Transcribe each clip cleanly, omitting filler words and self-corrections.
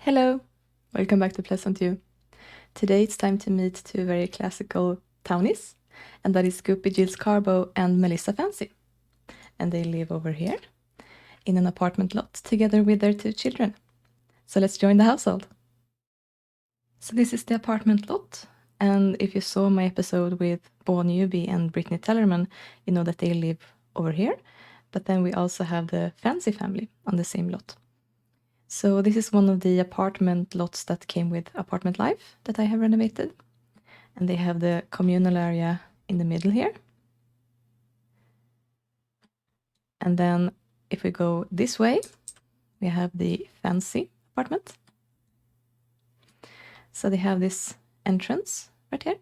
Hello, welcome back to Pleasantview. Today it's time to meet two very classical townies, and that is Goopy GilsCarbo and Melissa Fancey. And they live over here in an apartment lot together with their two children. So let's join the household. So this is the apartment lot, and if you saw my episode with Bo Newby and Brittany Tellerman, you know that they live over here. But then we also have the Fancey family on the same lot. So this is one of the apartment lots that came with Apartment Life that I have renovated. And they have the communal area in the middle here. And then if we go this way, we have the Fancey apartment. So they have this entrance right here.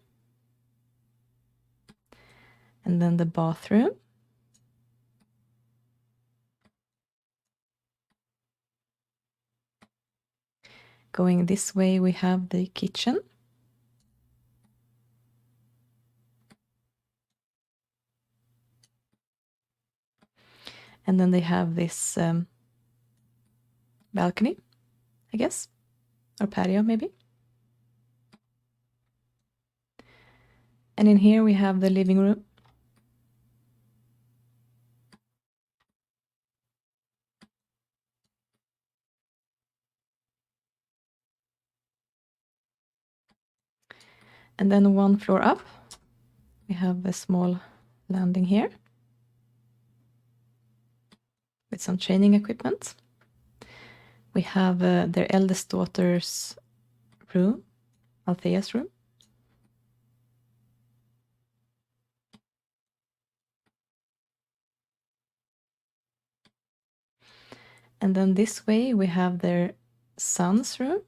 And then the bathroom. Going this way, we have the kitchen. And then they have this balcony, I guess, or patio maybe. And in here we have the living room. And then one floor up, we have a small landing here with some training equipment. We have their eldest daughter's room, Althea's room. And then this way we have their son's room.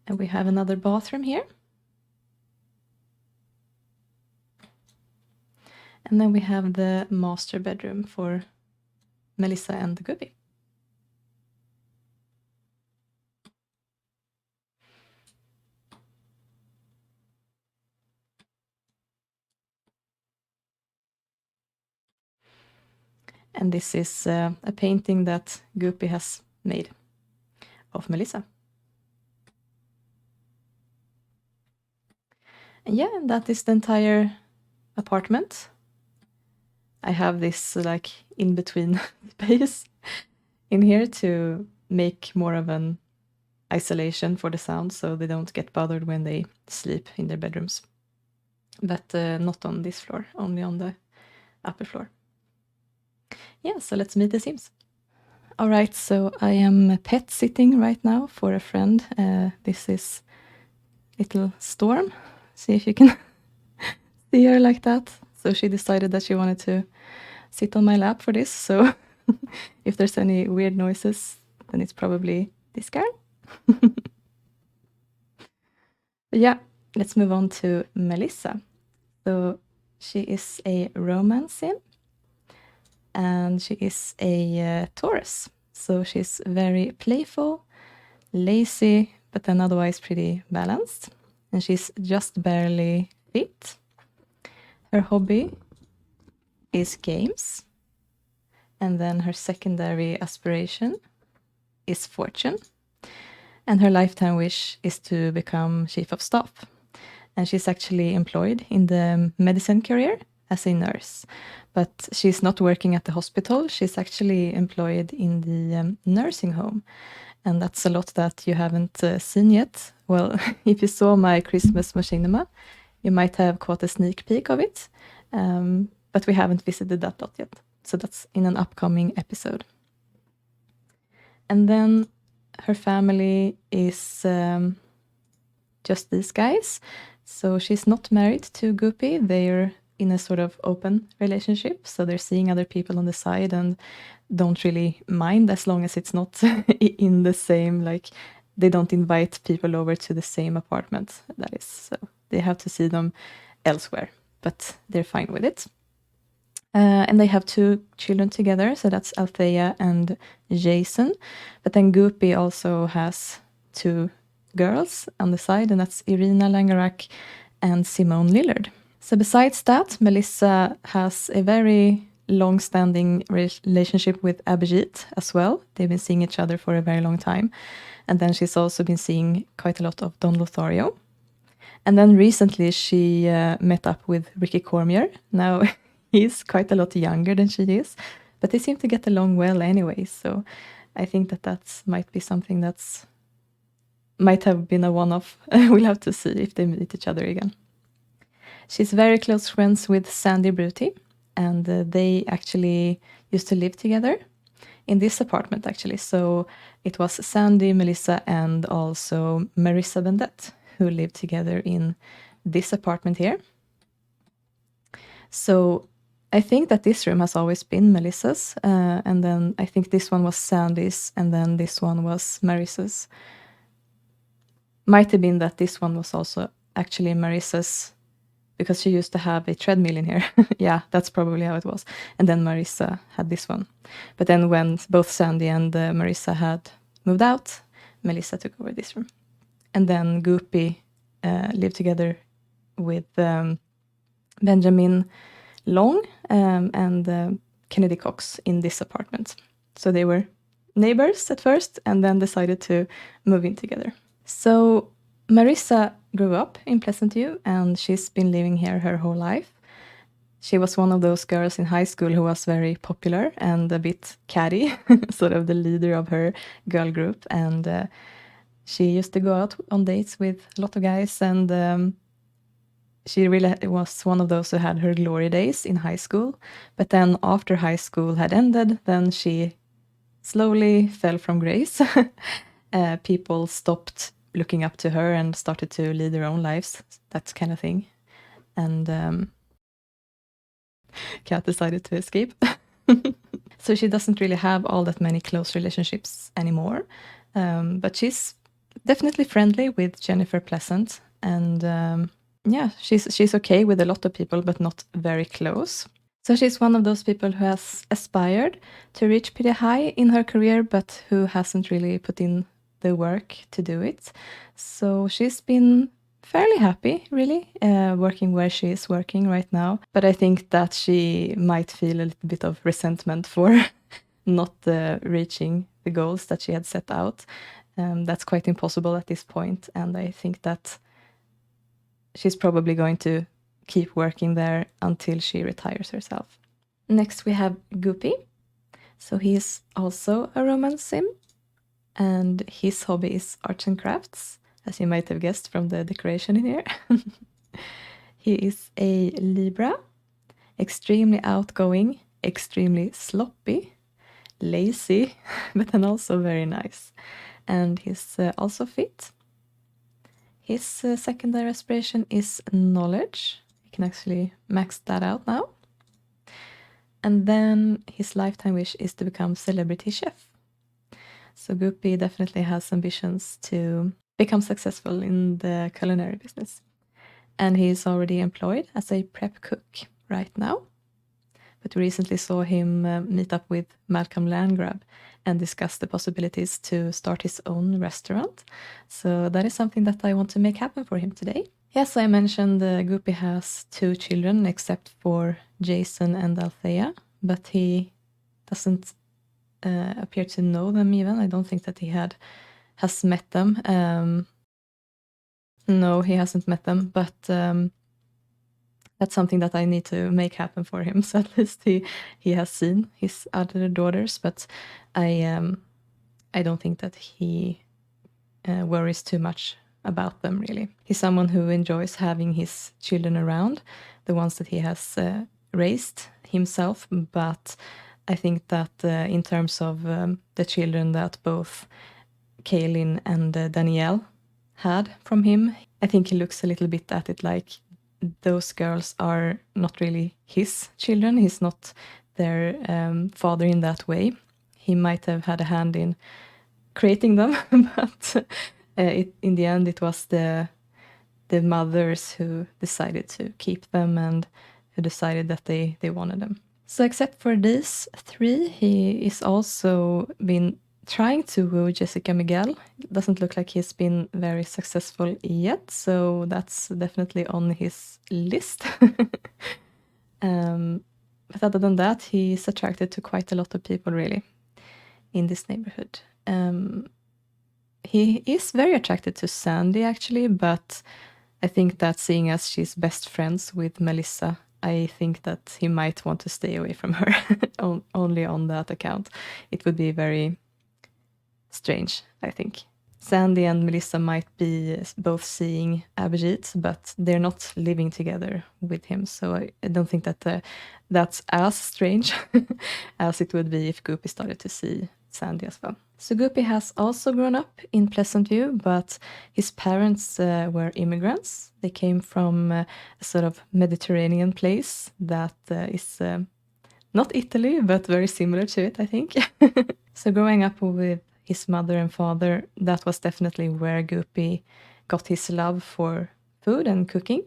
And we have another bathroom here. And then we have the master bedroom for Melissa and the Goopy. And this is a painting that Goopy has made of Melissa. And yeah, and that is the entire apartment. I have this like in-between space in here to make more of an isolation for the sound so they don't get bothered when they sleep in their bedrooms. But not on this floor, only on the upper floor. Yeah, so let's meet the Sims. All right, so I am pet sitting right now for a friend. This is little Storm. See if you can see her like that. So she decided that she wanted to sit on my lap for this. So if there's any weird noises, then it's probably this girl. But yeah, let's move on to Melissa. So she is a romance sim, and she is a Taurus. So she's very playful, lazy, but then otherwise pretty balanced. And she's just barely fit. Her hobby is games. And then her secondary aspiration is fortune. And her lifetime wish is to become chief of staff. And she's actually employed in the medicine career as a nurse. But she's not working at the hospital. She's actually employed in the nursing home. And that's a lot that you haven't seen yet. Well, if you saw my Christmas machinima, you might have caught a sneak peek of it. But we haven't visited that lot yet. So that's in an upcoming episode. And then her family is just these guys. So she's not married to Goopy. They're in a sort of open relationship. So they're seeing other people on the side and don't really mind as long as it's not in the same, like they don't invite people over to the same apartment. That is, so they have to see them elsewhere, but they're fine with it. And they have two children together, so that's Althea and Jason. But then Goopy also has two girls on the side, and that's Irina Langerack and Simone Lillard. So besides that, Melissa has a very long-standing relationship with Abhijit as well. They've been seeing each other for a very long time. And then she's also been seeing quite a lot of Don Lothario. And then recently she met up with Ricky Cormier. Now he's quite a lot younger than she is, but they seem to get along well anyway. So I think that might be something that's might have been a one-off. We'll have to see if they meet each other again. She's very close friends with Sandy Bruty, and they actually used to live together in this apartment, actually. So it was Sandy, Melissa, and also Marissa Bendett who lived together in this apartment here. So I think that this room has always been Melissa's, and then I think this one was Sandy's, and then this one was Marissa's. Might have been that this one was also actually Marissa's, because she used to have a treadmill in here. Yeah, that's probably how it was. And then Marissa had this one. But then when both Sandy and Marissa had moved out, Melissa took over this room. And then Goopy lived together with Benjamin Long and Kennedy Cox in this apartment. So they were neighbors at first and then decided to move in together. So Marissa grew up in Pleasantview and she's been living here her whole life. She was one of those girls in high school who was very popular and a bit catty, sort of the leader of her girl group. And she used to go out on dates with a lot of guys, and she really was one of those who had her glory days in high school. But then after high school had ended, then she slowly fell from grace. People stopped looking up to her and started to lead their own lives, that kind of thing. And Kat decided to escape. So she doesn't really have all that many close relationships anymore. But she's definitely friendly with Jennifer Pleasant. And yeah, she's okay with a lot of people, but not very close. So she's one of those people who has aspired to reach pretty high in her career, but who hasn't really put in the work to do it. So she's been fairly happy, really, working where she is working right now. But I think that she might feel a little bit of resentment for not reaching the goals that she had set out. That's quite impossible at this point, and I think that she's probably going to keep working there until she retires herself. Next we have Goopy. So he's also a romance sim, and his hobby is arts and crafts, as you might have guessed from the decoration in here. He is a Libra, extremely outgoing, extremely sloppy, lazy, but then also very nice. And he's also fit. His secondary aspiration is knowledge. You can actually max that out now. And then his lifetime wish is to become celebrity chef. So Goopy definitely has ambitions to become successful in the culinary business. And he is already employed as a prep cook right now. But we recently saw him meet up with Malcolm Landgraab and discuss the possibilities to start his own restaurant. So that is something that I want to make happen for him today. Yes, I mentioned Goopy has 2 children except for Jason and Althea, but he doesn't appear to know them even. I don't think that he has met them. No, he hasn't met them, but that's something that I need to make happen for him. So at least he has seen his other daughters, but I don't think that he worries too much about them, really. He's someone who enjoys having his children around, the ones that he has raised himself, but I think that in terms of the children that both Kaylin and Danielle had from him, I think he looks a little bit at it like those girls are not really his children. He's not their father in that way. He might have had a hand in creating them, but in the end it was the mothers who decided to keep them and who decided that they wanted them. So except for these 3, he is also been trying to woo Jessica Miguel. Doesn't look like he's been very successful yet, so that's definitely on his list. But other than that, he's attracted to quite a lot of people, really, in this neighborhood. He is very attracted to Sandy, actually, but I think that seeing as she's best friends with Melissa, I think that he might want to stay away from her only on that account. It would be very strange, I think. Sandy and Melissa might be both seeing Abhijit, but they're not living together with him, so I don't think that that's as strange as it would be if Goopy started to see Sandy as well. So Goopy has also grown up in Pleasantview, but his parents were immigrants. They came from a sort of Mediterranean place that is not Italy, but very similar to it, I think. So growing up with his mother and father, that was definitely where Goopy got his love for food and cooking.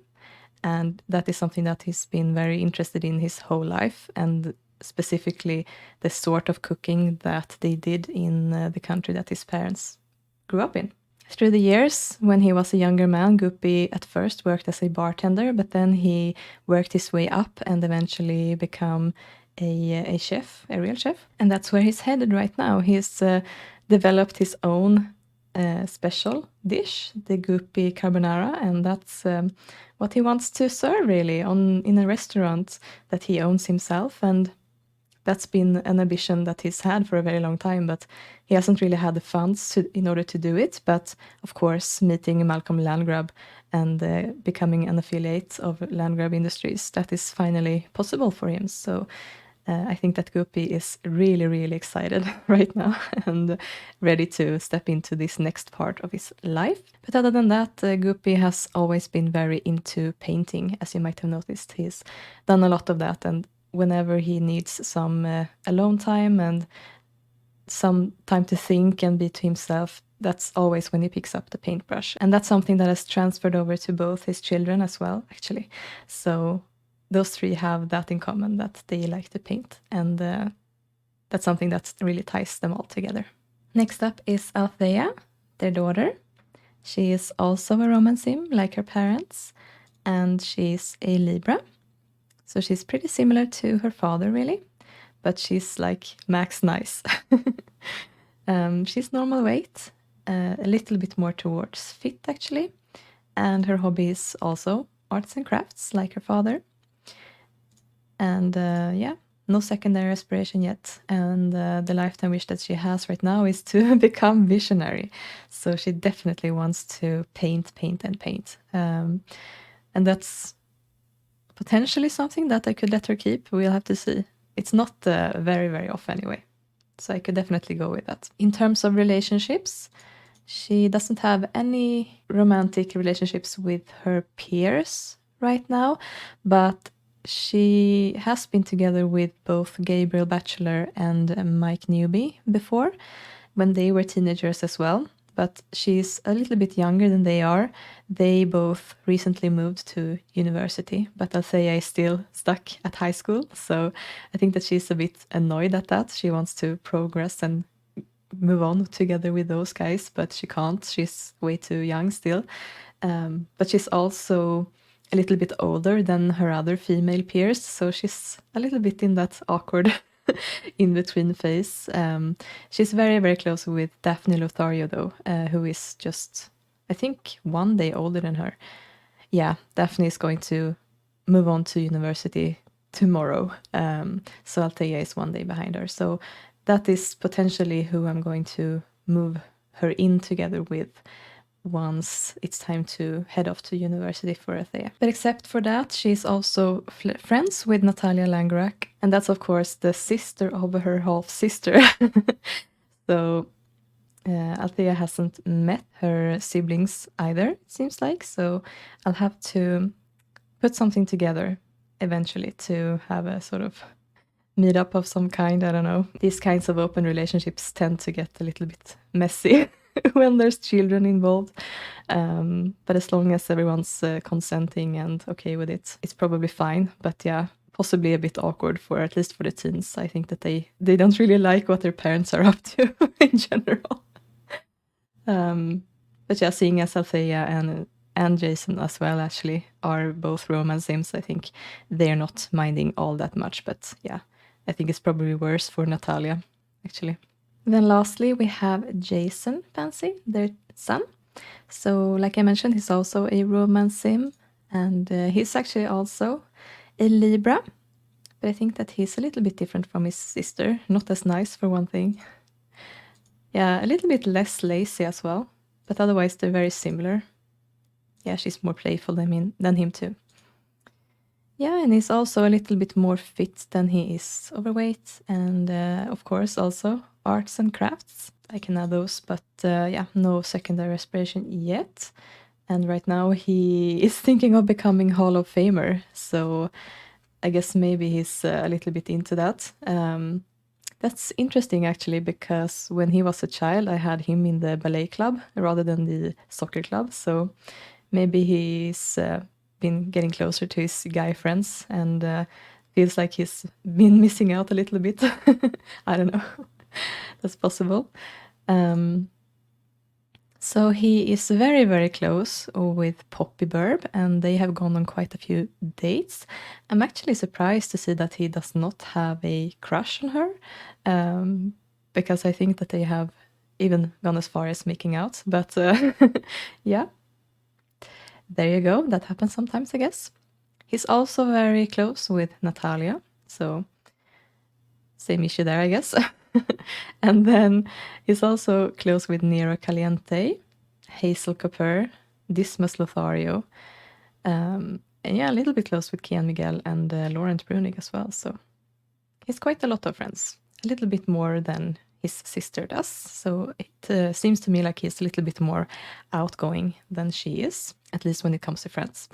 And that is something that he's been very interested in his whole life, and specifically the sort of cooking that they did in the country that his parents grew up in. Through the years, when he was a younger man, Goopy at first worked as a bartender, but then he worked his way up and eventually became a chef, a real chef. And that's where he's headed right now. He's developed his own special dish, the Goopy Carbonara, and that's what he wants to serve really in a restaurant that he owns himself. And that's been an ambition that he's had for a very long time, but he hasn't really had the funds in order to do it. But of course, meeting Malcolm Landgraab and becoming an affiliate of Landgraab Industries, that is finally possible for him. So I think that Goopy is really, really excited right now and ready to step into this next part of his life. But other than that, Goopy has always been very into painting, as you might have noticed. He's done a lot of that, and whenever he needs some alone time and some time to think and be to himself, that's always when he picks up the paintbrush. And that's something that has transferred over to both his children as well, actually. So those three have that in common, that they like to paint, and that's something that really ties them all together. Next up is Althea, their daughter. She is also a romance sim, like her parents, and she's a Libra. So she's pretty similar to her father, really, but she's like max nice. She's normal weight, a little bit more towards fit, actually, and her hobby is also arts and crafts, like her father. And yeah, no secondary aspiration yet. And the lifetime wish that she has right now is to become visionary. So she definitely wants to paint. And that's potentially something that I could let her keep. We'll have to see. It's not very, very off anyway. So I could definitely go with that. In terms of relationships, she doesn't have any romantic relationships with her peers right now, but she has been together with both Gabriel Batchelor and Mike Newby before, when they were teenagers as well. But she's a little bit younger than they are. They both recently moved to university, but Althea is still stuck at high school. So I think that she's a bit annoyed at that. She wants to progress and move on together with those guys, but she can't. She's way too young still. But she's also a little bit older than her other female peers, so she's a little bit in that awkward in-between phase. She's very, very close with Daphne Lothario, though, who is just, I think, 1 day older than her. Yeah, Daphne is going to move on to university tomorrow, so Althea is 1 day behind her. So that is potentially who I'm going to move her in together with once it's time to head off to university for Althea. But except for that, she's also friends with Natalia Landgraab, and that's of course the sister of her half-sister. So Althea hasn't met her siblings either, it seems like, so I'll have to put something together eventually to have a sort of meetup of some kind. I don't know. These kinds of open relationships tend to get a little bit messy when there's children involved. But as long as everyone's consenting and okay with it, it's probably fine. But yeah, possibly a bit awkward for, at least for the teens. I think that they don't really like what their parents are up to in general. But yeah, seeing as Althea and Jason as well actually are both romance sims, I think they're not minding all that much. But yeah, I think it's probably worse for Natalia, actually. Then lastly, we have Jason Fancey, their son. So like I mentioned, he's also a romance sim, and he's actually also a Libra. But I think that he's a little bit different from his sister. Not as nice, for one thing. Yeah, a little bit less lazy as well. But otherwise, they're very similar. Yeah, she's more playful than him too. Yeah, and he's also a little bit more fit than he is overweight. And of course, also arts and crafts. I can add those, but yeah, no secondary aspiration yet. And right now he is thinking of becoming Hall of Famer. So I guess maybe he's a little bit into that. That's interesting, actually, because when he was a child, I had him in the ballet club rather than the soccer club. So maybe he's been getting closer to his guy friends and feels like he's been missing out a little bit. I don't know. That's possible. So he is very, very close with Poppy Burb, and they have gone on quite a few dates. I'm actually surprised to see that he does not have a crush on her, because I think that they have even gone as far as making out. But yeah, there you go. That happens sometimes, I guess. He's also very close with Natalia, so same issue there, I guess. And then he's also close with Nero Caliente, Hazel Cooper, Dismas Lothario, and yeah, a little bit close with Kian Miguel and Laurent Brunig as well. So he's quite a lot of friends, a little bit more than his sister does. So it seems to me like he's a little bit more outgoing than she is, at least when it comes to friends.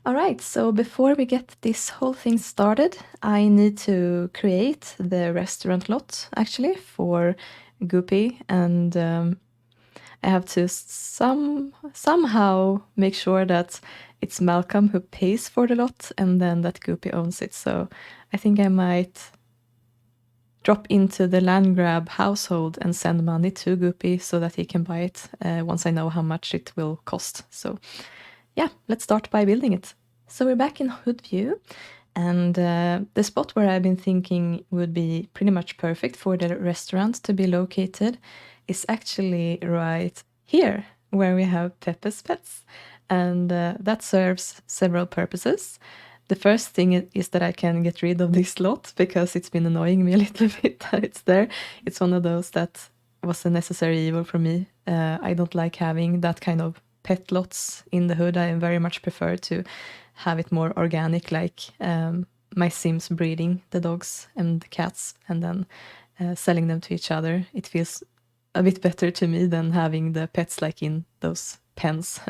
All right, so before we get this whole thing started, I need to create the restaurant lot, actually, for Goopy, and I have to somehow make sure that it's Malcolm who pays for the lot, and then that Goopy owns it. So I think I might drop into the Landgraab household and send money to Goopy so that he can buy it once I know how much it will cost. So yeah, let's start by building it. So we're back in Hood View, and the spot where I've been thinking would be pretty much perfect for the restaurant to be located is actually right here, where we have Pepe's Pets, and that serves several purposes. The first thing is that I can get rid of this lot because it's been annoying me a little bit that it's there. It's one of those that was a necessary evil for me. I don't like having that kind of pet lots in the hood. I very much prefer to have it more organic, like my Sims breeding the dogs and the cats and then selling them to each other. It feels a bit better to me than having the pets like in those pens.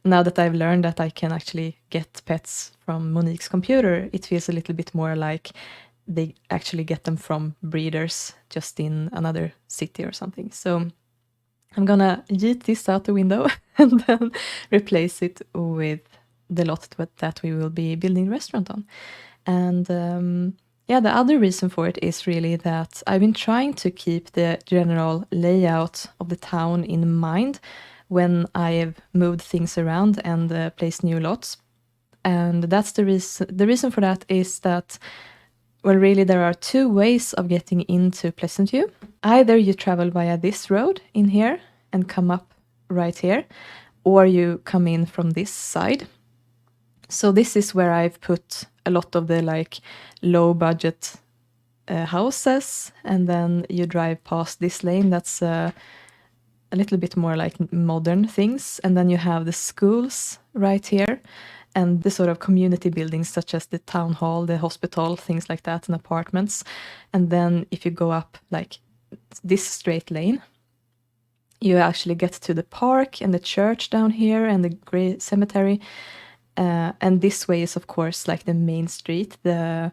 Now that I've learned that I can actually get pets from Monique's computer, it feels a little bit more like they actually get them from breeders just in another city or something. So I'm gonna yeet this out the window and then replace it with the lot that we will be building the restaurant on. And yeah, the other reason for it is really that I've been trying to keep the general layout of the town in mind when I've moved things around and placed new lots. And that's the reason. The reason for that is that, well, really there are two ways of getting into Pleasantview. Either you travel via this road in here and come up right here, or you come in from this side. So this is where I've put a lot of the like low budget houses, and then you drive past this lane that's a little bit more like modern things, and then you have the schools right here and the sort of community buildings such as the town hall, the hospital, things like that, and apartments. And then if you go up like this straight lane, you actually get to the park and the church down here and the great cemetery. And this way is, of course, like the main street, the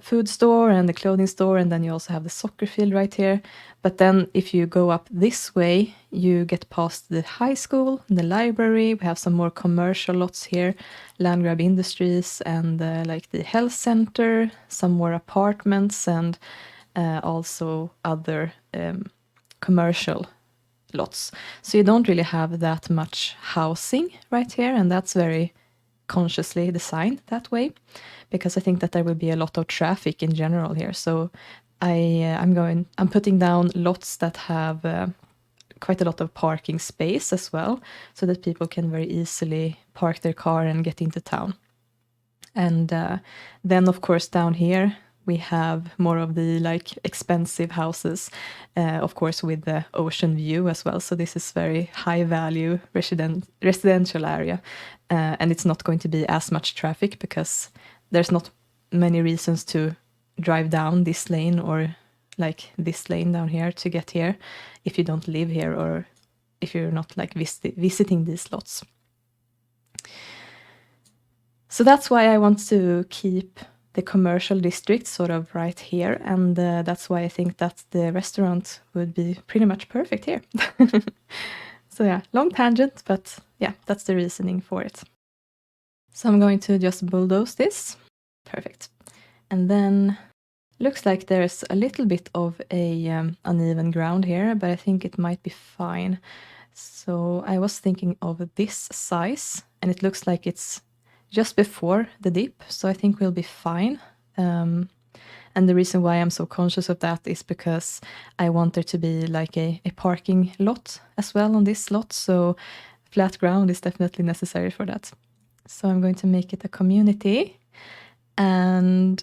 food store and the clothing store, and then you also have the soccer field right here. But then if you go up this way, you get past the high school, the library. We have some more commercial lots here, Landgraab Industries, and like the health center, some more apartments, and also other commercial lots. So you don't really have that much housing right here, and that's very consciously designed that way, because I think that there will be a lot of traffic in general here. So I'm putting down lots that have quite a lot of parking space as well, so that people can very easily park their car and get into town. And then of course down here we have more of the like expensive houses, of course with the ocean view as well. So this is very high value residential area, and it's not going to be as much traffic because there's not many reasons to drive down this lane or like this lane down here to get here if you don't live here or if you're not like visiting these lots. So that's why I want to keep the commercial district sort of right here, and that's why I think that the restaurant would be pretty much perfect here. So yeah, long tangent, but yeah, that's the reasoning for it. So I'm going to just bulldoze this. Perfect. And then looks like there's a little bit of a uneven ground here, but I think it might be fine. So I was thinking of this size, and it looks like it's just before the dip, so I think we'll be fine. And the reason why I'm so conscious of that is because I want there to be like a parking lot as well on this lot, so flat ground is definitely necessary for that. So I'm going to make it a community, and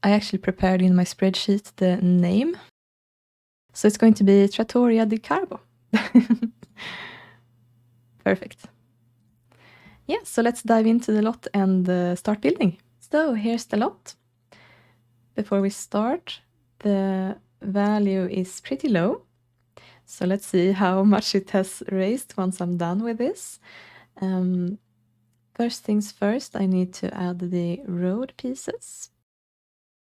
I actually prepared in my spreadsheet the name. So it's going to be Trattoria di Carbo. Perfect. Yeah, so let's dive into the lot and start building. So here's the lot. Before we start, the value is pretty low. So let's see how much it has raised once I'm done with this. First things first, I need to add the road pieces.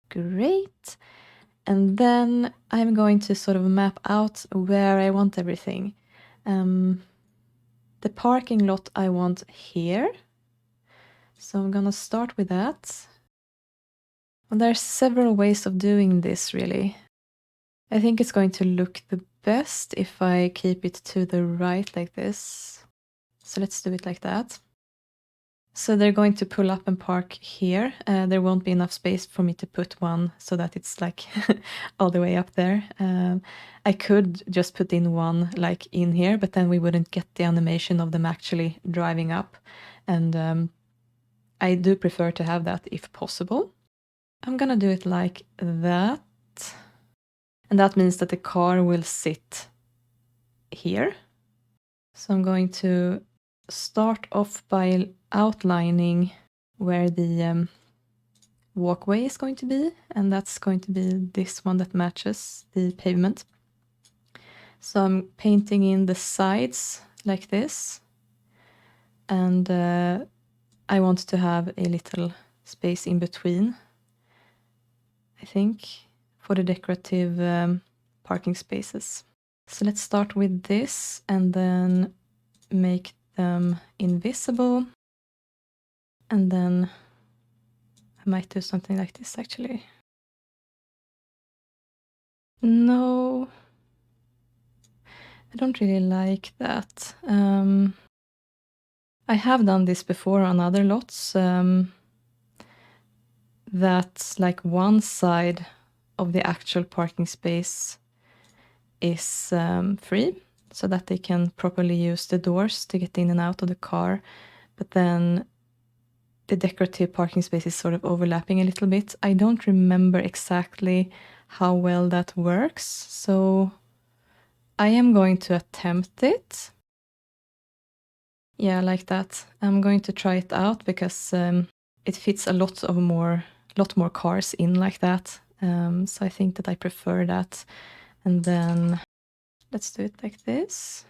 Great. And then I'm going to sort of map out where I want everything. The parking lot I want here. So I'm gonna start with that. And there's several ways of doing this, really. I think it's going to look the best if I keep it to the right like this. So let's do it like that. So they're going to pull up and park here. There won't be enough space for me to put one so that it's like all the way up there. I could just put in one like in here, but then we wouldn't get the animation of them actually driving up. And I do prefer to have that if possible. I'm gonna do it like that. And that means that the car will sit here. So I'm going to start off by outlining where the walkway is going to be, and that's going to be this one that matches the pavement. So I'm painting in the sides like this, and I want to have a little space in between, I think, for the decorative parking spaces. So let's start with this and then make them invisible. And then I might do something like this actually. No, I don't really like that. I have done this before on other lots. That like one side of the actual parking space is free, so that they can properly use the doors to get in and out of the car. But then the decorative parking space is sort of overlapping a little bit. I don't remember exactly how well that works, so I am going to attempt it. Yeah, like that. I'm going to try it out because it fits a lot more cars in like that. So I think that I prefer that. And then let's do it like this.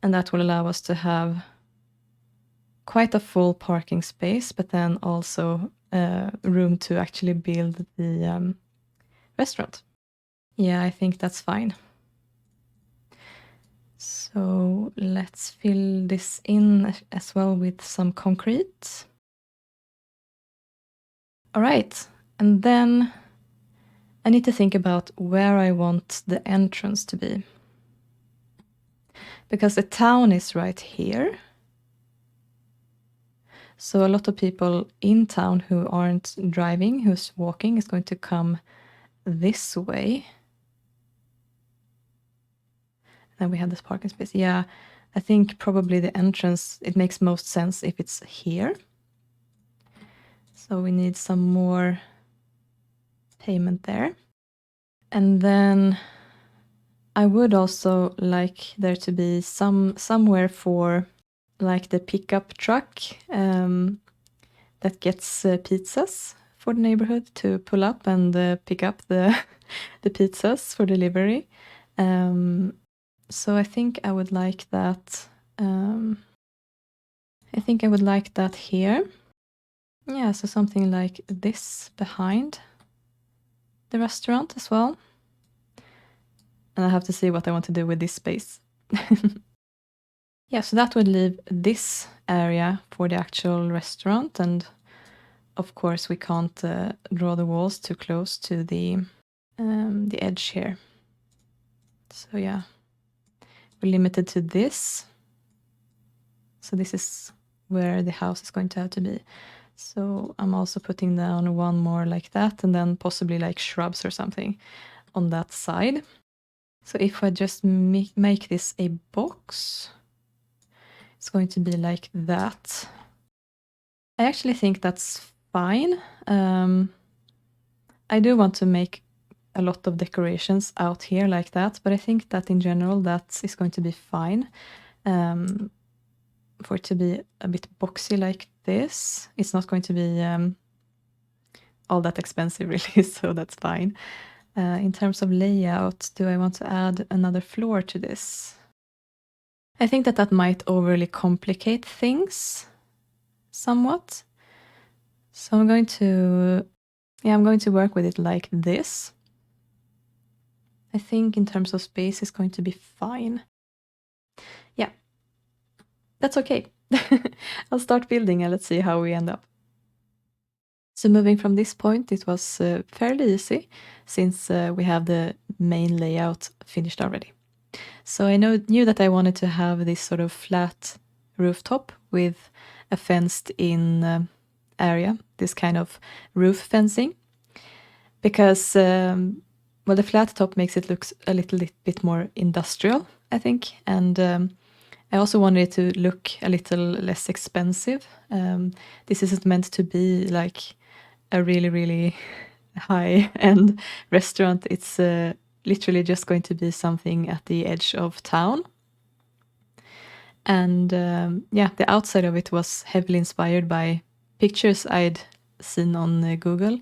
And that will allow us to have quite a full parking space, but then also room to actually build the restaurant. Yeah, I think that's fine. So let's fill this in as well with some concrete. All right, and then I need to think about where I want the entrance to be. Because the town is right here. So a lot of people in town who aren't driving, who's walking, is going to come this way. Then we have this parking space. Yeah, I think probably the entrance, it makes most sense if it's here. So we need some more pavement there. And then I would also like there to be somewhere for like the pickup truck that gets pizzas for the neighborhood to pull up and pick up the pizzas for delivery. So I think I would like that. I think I would like that here. Yeah, so something like this behind the restaurant as well. And I have to see what I want to do with this space. Yeah, so that would leave this area for the actual restaurant. And of course, we can't draw the walls too close to the edge here. So yeah, we're limited to this. So this is where the house is going to have to be. So I'm also putting down one more like that, and then possibly like shrubs or something on that side. So if I just make this a box, it's going to be like that. I actually think that's fine. I do want to make a lot of decorations out here like that, but I think that in general that is going to be fine. For it to be a bit boxy like this, it's not going to be all that expensive really, so that's fine. In terms of layout, do I want to add another floor to this? I think that might overly complicate things somewhat. So I'm going to work with it like this. I think in terms of space it's going to be fine. Yeah, that's okay. I'll start building and let's see how we end up. So moving from this point, it was fairly easy since we have the main layout finished already. So I knew that I wanted to have this sort of flat rooftop with a fenced-in area, this kind of roof fencing, because well, the flat top makes it look a little bit more industrial, I think, and I also wanted it to look a little less expensive. This isn't meant to be like a really, really high-end restaurant. It's literally just going to be something at the edge of town. And yeah, the outside of it was heavily inspired by pictures I'd seen on Google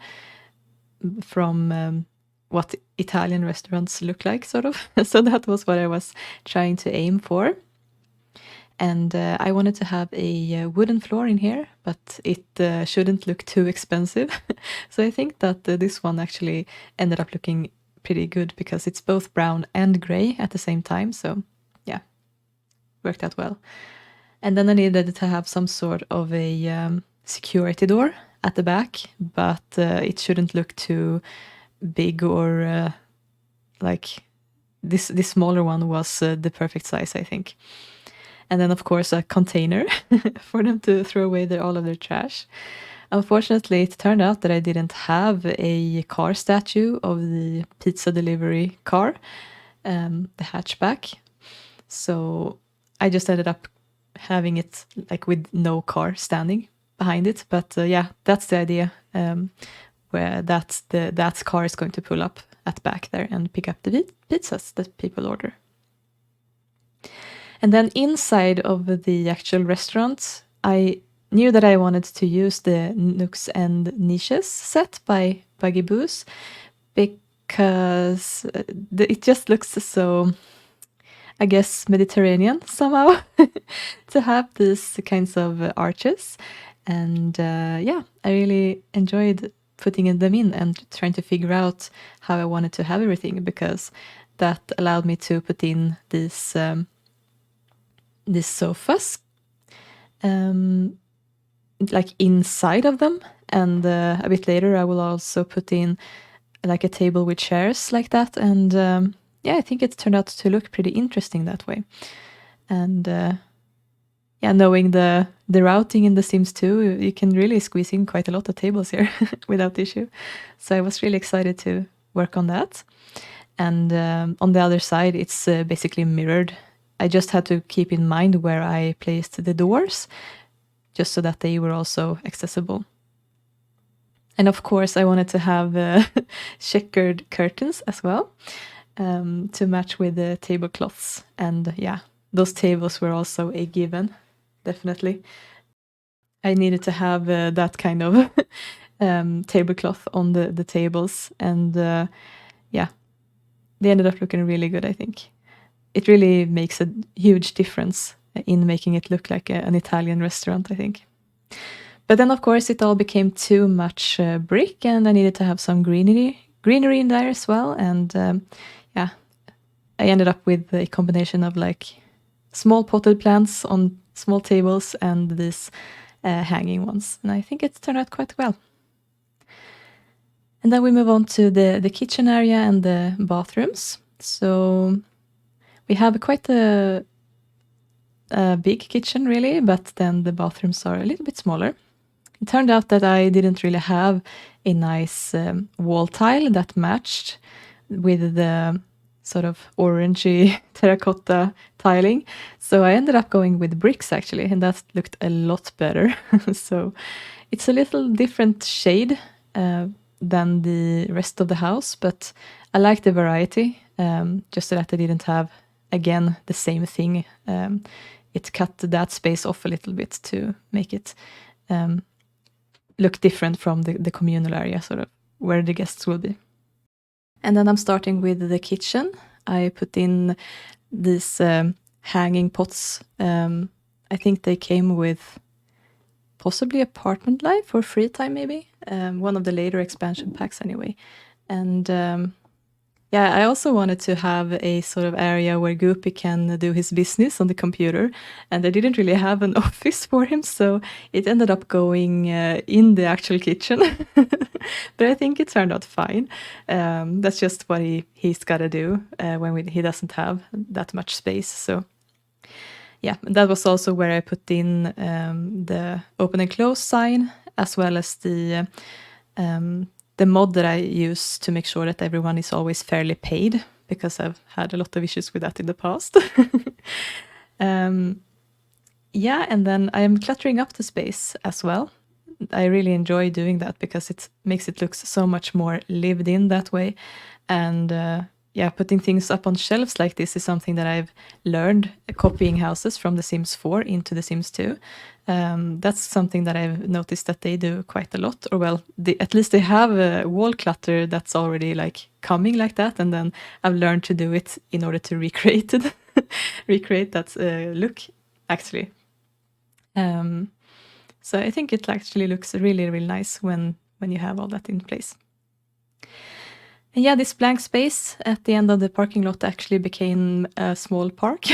from what Italian restaurants look like, sort of. So that was what I was trying to aim for. And I wanted to have a wooden floor in here, but it shouldn't look too expensive. So I think that this one actually ended up looking pretty good because it's both brown and gray at the same time. So yeah, worked out well. And then I needed to have some sort of a security door at the back, but it shouldn't look too big or like this smaller one was the perfect size, I think. And then, of course, a container for them to throw away all of their trash. Unfortunately, it turned out that I didn't have a car statue of the pizza delivery car, the hatchback. So I just ended up having it like with no car standing behind it. But yeah, that's the idea, where that car is going to pull up at back there and pick up the pizzas that people order. And then inside of the actual restaurant, I knew that I wanted to use the nooks and niches set by Buggy Boos because it just looks so, I guess, Mediterranean somehow to have these kinds of arches. And yeah, I really enjoyed putting them in and trying to figure out how I wanted to have everything, because that allowed me to put in these sofas like inside of them, and a bit later I will also put in like a table with chairs like that, and yeah, I think it turned out to look pretty interesting that way. And yeah, knowing the routing in The Sims 2, you can really squeeze in quite a lot of tables here without issue. So I was really excited to work on that. And on the other side, it's basically mirrored. I just had to keep in mind where I placed the doors, just so that they were also accessible. And of course, I wanted to have checkered curtains as well, to match with the tablecloths. And yeah, those tables were also a given, definitely. I needed to have that kind of tablecloth on the tables. And yeah, they ended up looking really good, I think. It really makes a huge difference in making it look like an Italian restaurant, I think. But then, of course, it all became too much brick, and I needed to have some greenery in there as well. And yeah, I ended up with a combination of like small potted plants on small tables and these hanging ones. And I think it turned out quite well. And then we move on to the kitchen area and the bathrooms. So we have quite a big kitchen, really, but then the bathrooms are a little bit smaller. It turned out that I didn't really have a nice wall tile that matched with the sort of orangey terracotta tiling. So I ended up going with bricks, actually, and that looked a lot better. So it's a little different shade than the rest of the house, but I like the variety, just so that I didn't have, again, the same thing. It cut that space off a little bit to make it look different from the communal area, sort of where the guests will be. And then I'm starting with the kitchen. I put in these hanging pots. I think they came with possibly Apartment Life or Free Time, maybe. One of the later expansion packs, anyway. And yeah, I also wanted to have a sort of area where Goopy can do his business on the computer, and I didn't really have an office for him, so it ended up going in the actual kitchen. But I think it turned out fine. That's just what he's got to do when he doesn't have that much space. So yeah, that was also where I put in the open and close sign, as well as the mod that I use to make sure that everyone is always fairly paid, because I've had a lot of issues with that in the past. Yeah, and then I am cluttering up the space as well. I really enjoy doing that because it makes it look so much more lived in that way. And yeah, putting things up on shelves like this is something that I've learned copying houses from The Sims 4 into The Sims 2. That's something that I've noticed that they do quite a lot, or well, at least they have a wall clutter that's already like coming like that, and then I've learned to do it in order to recreate that look, actually. So I think it actually looks really, really nice when you have all that in place. And yeah, this blank space at the end of the parking lot actually became a small park.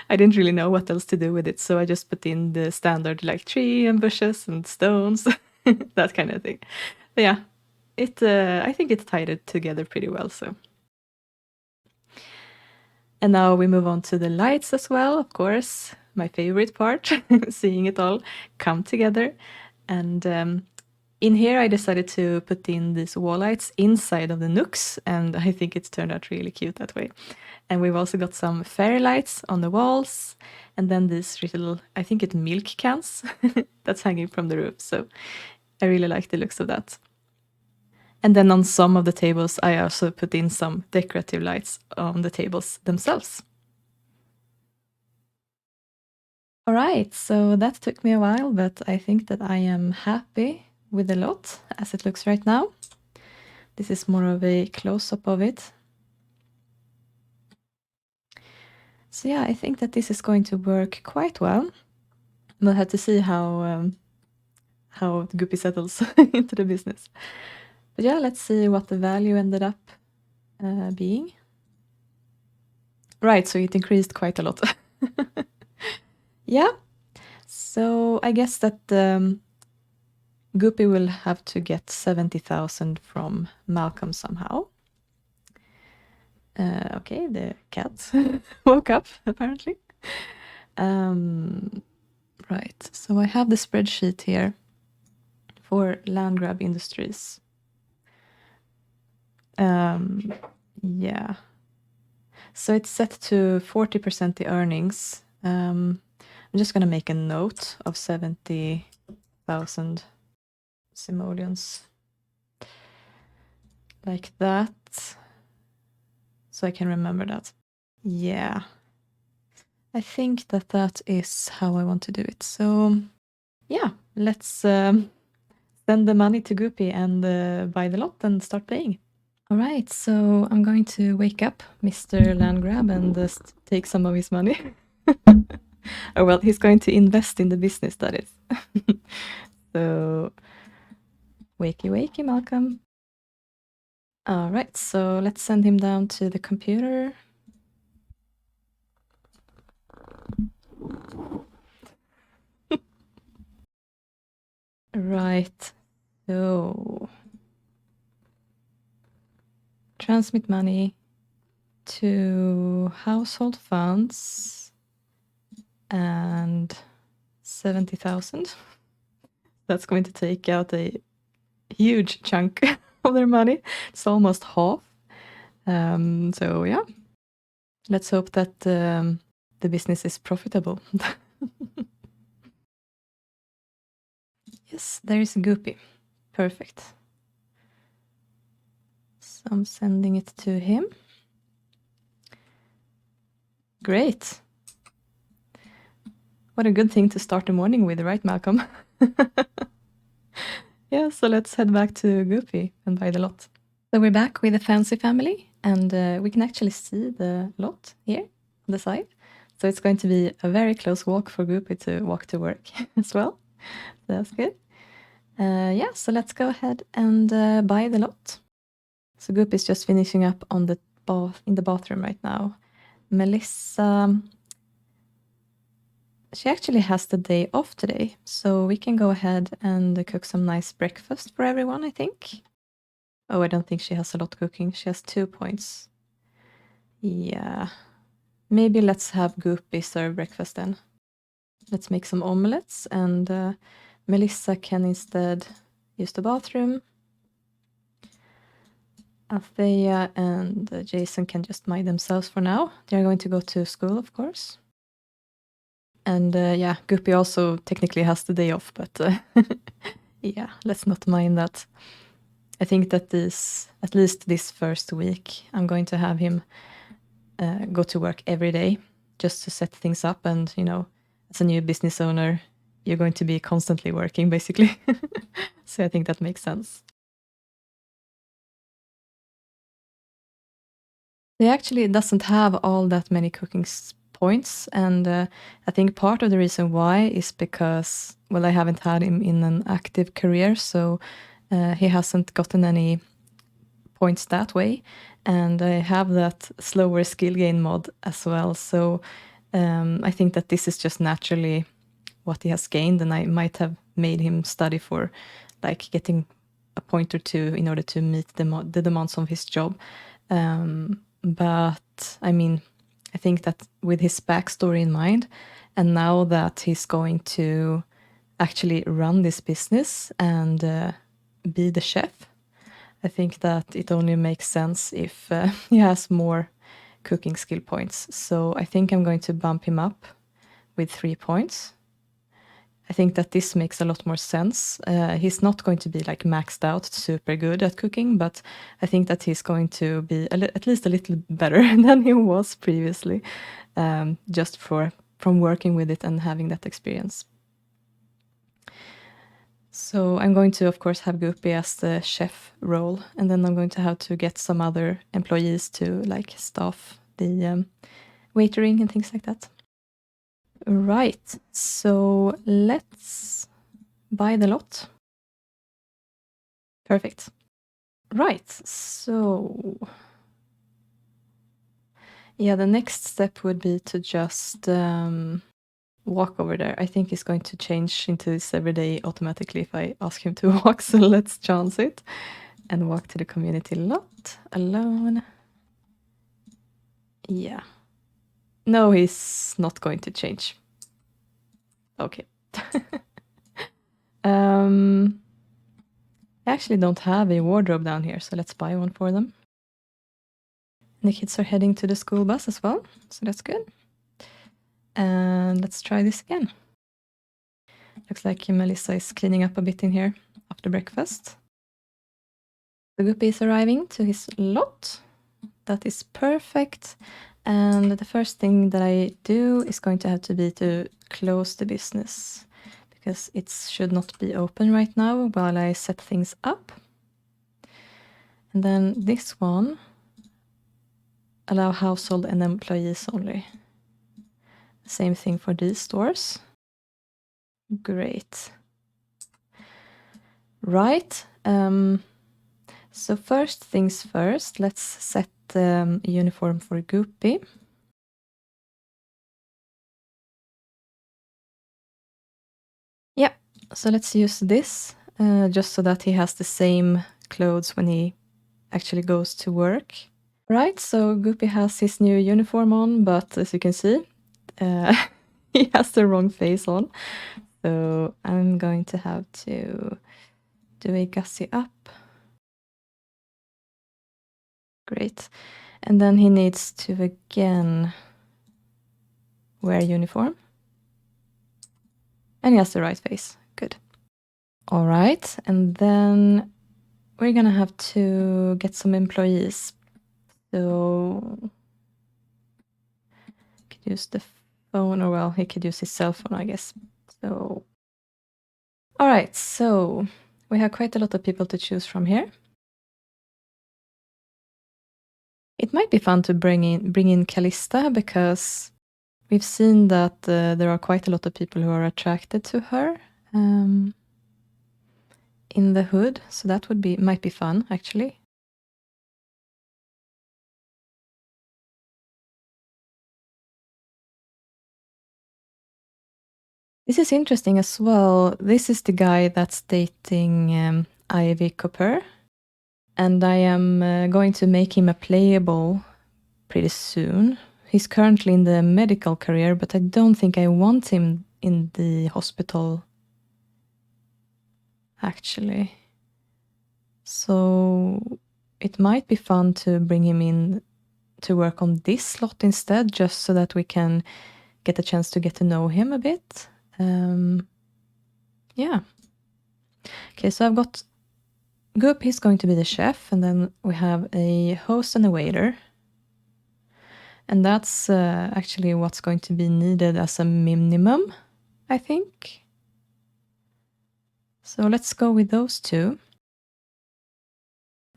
I didn't really know what else to do with it, so I just put in the standard like tree and bushes and stones, that kind of thing. But yeah, I think it tied it together pretty well. So, and now we move on to the lights as well, of course, my favorite part, seeing it all come together. And in here, I decided to put in these wall lights inside of the nooks, and I think it's turned out really cute that way. And we've also got some fairy lights on the walls, and then these little, I think it's milk cans that's hanging from the roof. So I really like the looks of that. And then on some of the tables, I also put in some decorative lights on the tables themselves. All right, so that took me a while, but I think that I am happy with the lot as it looks right now. This is more of a close-up of it. So yeah, I think that this is going to work quite well. We'll have to see how how Goopy settles into the business. But yeah, let's see what the value ended up being. Right, so it increased quite a lot. Yeah, so I guess that Goopy will have to get 70,000 from Malcolm somehow. Okay, the cat woke up, apparently. Right, so I have the spreadsheet here for Landgraab Industries. Yeah. So it's set to 40% the earnings. I'm just going to make a note of 70,000 simoleons. Like that. So I can remember that. Yeah. I think that that is how I want to do it. So yeah, let's send the money to Goopy and buy the lot and start playing. All right, so I'm going to wake up Mr. Landgraab and take some of his money. Oh, well, he's going to invest in the business, that is. So, wakey, wakey, Malcolm. All right, so let's send him down to the computer. Right, so transmit money to household funds and 70,000. That's going to take out a huge chunk of their money. It's almost half. So yeah, let's hope that the business is profitable. Yes, there is Goopy. Perfect. So I'm sending it to him. Great. What a good thing to start the morning with, right, Malcolm? Yeah, so let's head back to Goopy and buy the lot. So we're back with the Fancey family, and we can actually see the lot here on the side. So it's going to be a very close walk for Goopy to walk to work as well. That's good. Yeah, so let's go ahead and buy the lot. So Goopy is just finishing up on the in the bathroom right now. Melissa, she actually has the day off today, so we can go ahead and cook some nice breakfast for everyone, I think. Oh, I don't think she has a lot cooking. She has 2 points. Yeah. Maybe let's have Goopy serve breakfast then. Let's make some omelets, and Melissa can instead use the bathroom. Althea and Jason can just mind themselves for now. They're going to go to school, of course. And yeah, Goopy also technically has the day off, but yeah, let's not mind that. I think that at least this first week, I'm going to have him go to work every day just to set things up. And, you know, as a new business owner, you're going to be constantly working, basically. So I think that makes sense. He actually doesn't have all that many cooking points, and I think part of the reason why is because, well, I haven't had him in an active career, so he hasn't gotten any points that way, and I have that slower skill gain mod as well, so I think that this is just naturally what he has gained, and I might have made him study for like getting a point or two in order to meet the demands of his job. But I mean, I think that with his backstory in mind, and now that he's going to actually run this business and be the chef, I think that it only makes sense if he has more cooking skill points. So I think I'm going to bump him up with 3 points. I think that this makes a lot more sense. He's not going to be like maxed out super good at cooking, but I think that he's going to be at least a little better than he was previously, just from working with it and having that experience. So I'm going to, of course, have Goopy as the chef role, and then I'm going to have to get some other employees to like staff the waitering and things like that. Right, so let's buy the lot. Perfect. Right, so yeah, the next step would be to just walk over there. I think he's going to change into this every day automatically if I ask him to walk, so let's chance it and walk to the community lot alone. Yeah. No, he's not going to change. Okay. I actually don't have a wardrobe down here, so let's buy one for them. And the kids are heading to the school bus as well, so that's good. And let's try this again. Looks like Melissa is cleaning up a bit in here after breakfast. The Goopy is arriving to his lot. That is perfect. And the first thing that I do is going to have to be to close the business because it should not be open right now while I set things up. And then this one, allow household and employees only. Same thing for these stores. Great. Right. So first things first, let's set the uniform for Goopy. Yeah, so let's use this just so that he has the same clothes when he actually goes to work. Right, so Goopy has his new uniform on, but as you can see, he has the wrong face on. So I'm going to have to do a gussy up. Great. And then he needs to again wear uniform. And he has the right face. Good. All right, and then we're gonna have to get some employees. So he could use the phone, or well, he could use his cell phone, I guess. So, all right, so we have quite a lot of people to choose from here. It might be fun to bring in Callista because we've seen that there are quite a lot of people who are attracted to her in the hood. So that might be fun actually. This is interesting as well. This is the guy that's dating Ivy Cooper. And I am going to make him a playable pretty soon. He's currently in the medical career, but I don't think I want him in the hospital, actually. So it might be fun to bring him in to work on this slot instead, just so that we can get a chance to get to know him a bit. Yeah. Okay, so I've got Goop, he's going to be the chef, and then we have a host and a waiter. And that's actually what's going to be needed as a minimum, I think. So let's go with those two.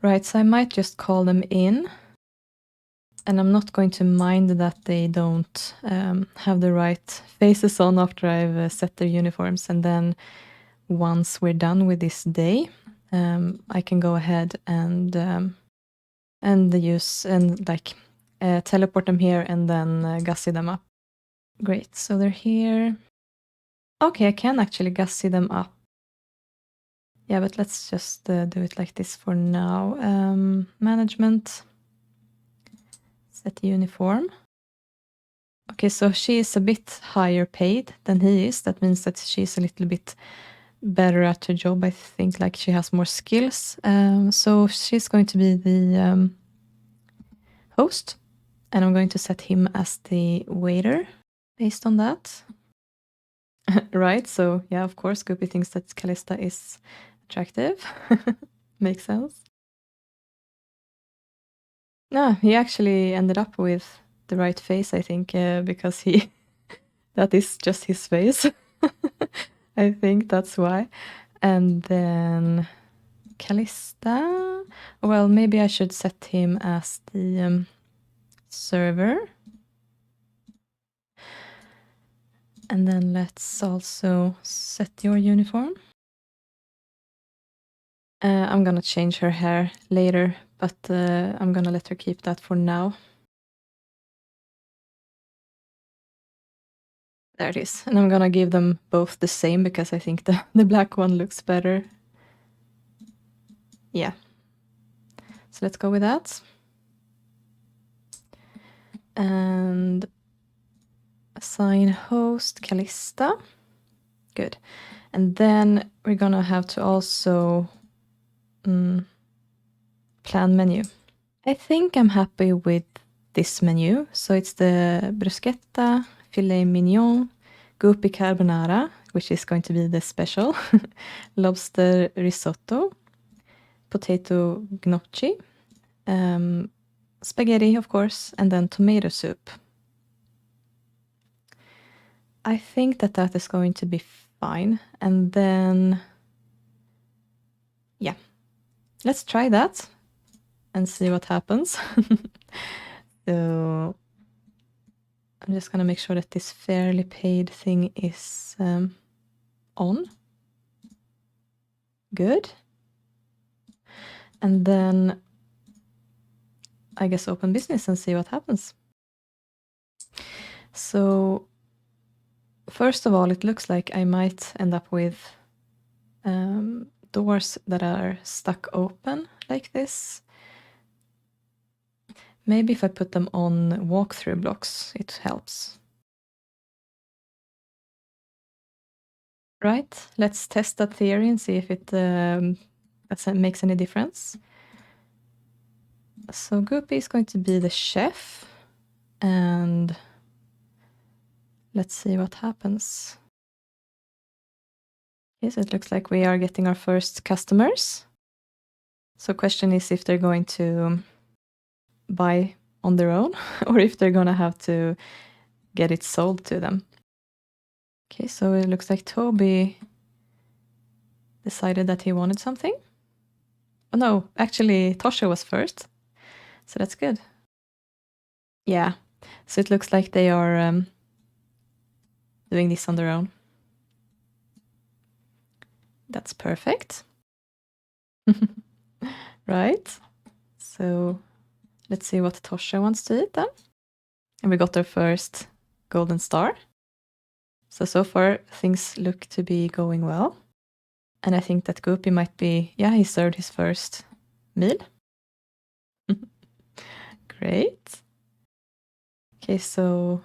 Right, so I might just call them in. And I'm not going to mind that they don't have the right faces on after I've set their uniforms. And then once we're done with this day, I can go ahead and use and like teleport them here and then gussy them up. Great, so they're here. Okay, I can actually gussy them up. Yeah, but let's just do it like this for now. Management. Set uniform. Okay, so she is a bit higher paid than he is. That means that she's a little bit better at her job. I think like she has more skills. So she's going to be the host. And I'm going to set him as the waiter based on that. Right, so yeah, of course, Goopy thinks that Callista is attractive. Makes sense. No, he actually ended up with the right face, I think, because that is just his face. I think that's why. And then Callista, well, maybe I should set him as the server. And then let's also set your uniform. I'm gonna change her hair later, but I'm gonna let her keep that for now. There it is. And I'm gonna give them both the same because I think the black one looks better. Yeah. So let's go with that. And assign host Callista. Good. And then we're gonna have to also plan menu. I think I'm happy with this menu. So it's the bruschetta, filet mignon, Goopy Carbonara, which is going to be the special, lobster risotto, potato gnocchi, spaghetti, of course, and then tomato soup. I think that is going to be fine. And then, yeah, let's try that and see what happens. So I'm just gonna make sure that this fairly paid thing is on. Good. And then I guess open business and see what happens. So first of all, it looks like I might end up with doors that are stuck open like this. Maybe if I put them on walkthrough blocks, it helps. Right, let's test that theory and see if it makes any difference. So Goopy is going to be the chef, and let's see what happens. Yes, it looks like we are getting our first customers. So question is if they're going to buy on their own or if they're gonna have to get it sold to them. Okay, so it looks like Toby decided that he wanted something. Oh no, actually Tosha was first, so that's good. Yeah, so it looks like they are doing this on their own. That's perfect. Right, so let's see what Tosha wants to eat then. And we got our first golden star. So far things look to be going well. And I think that Goopy might be, yeah, he served his first meal. Great. Okay, so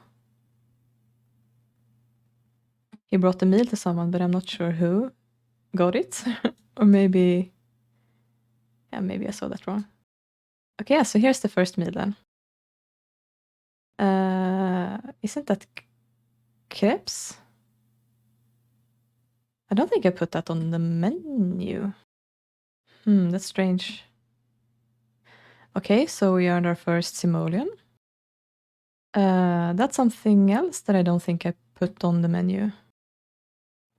he brought the meal to someone, but I'm not sure who got it. Or maybe, yeah, maybe I saw that wrong. Okay, yeah, so here's the first meal then. Isn't that crepes? I don't think I put that on the menu. That's strange. Okay, so we earned our first simoleon. That's something else that I don't think I put on the menu.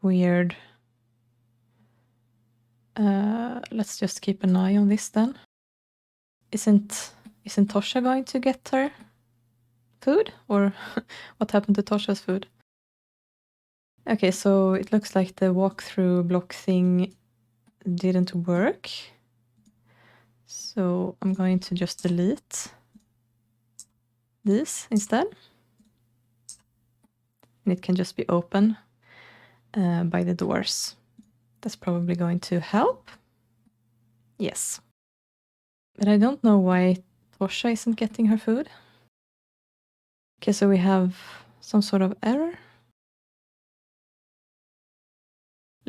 Weird. Let's just keep an eye on this then. Isn't Tosha going to get her food? Or what happened to Tosha's food? Okay, so it looks like the walkthrough block thing didn't work. So I'm going to just delete this instead. And it can just be open by the doors. That's probably going to help. Yes. But I don't know why Tosha isn't getting her food. Okay, so we have some sort of error.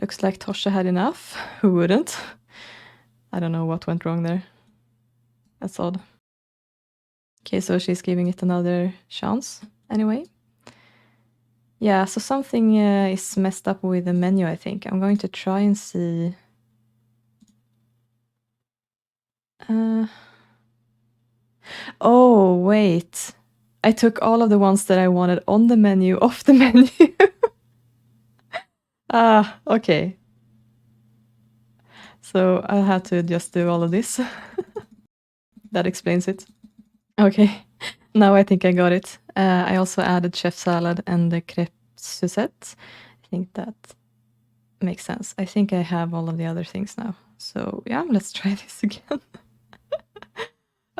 Looks like Tosha had enough. Who wouldn't? I don't know what went wrong there. That's odd. Okay, so she's giving it another chance anyway. Yeah, so something is messed up with the menu, I think. I'm going to try and see. Oh, wait. I took all of the ones that I wanted on the menu off the menu. Okay. So I'll have to just do all of this. That explains it. Okay, now I think I got it. I also added chef salad and the crêpe Suzette. I think that makes sense. I think I have all of the other things now. So yeah, let's try this again.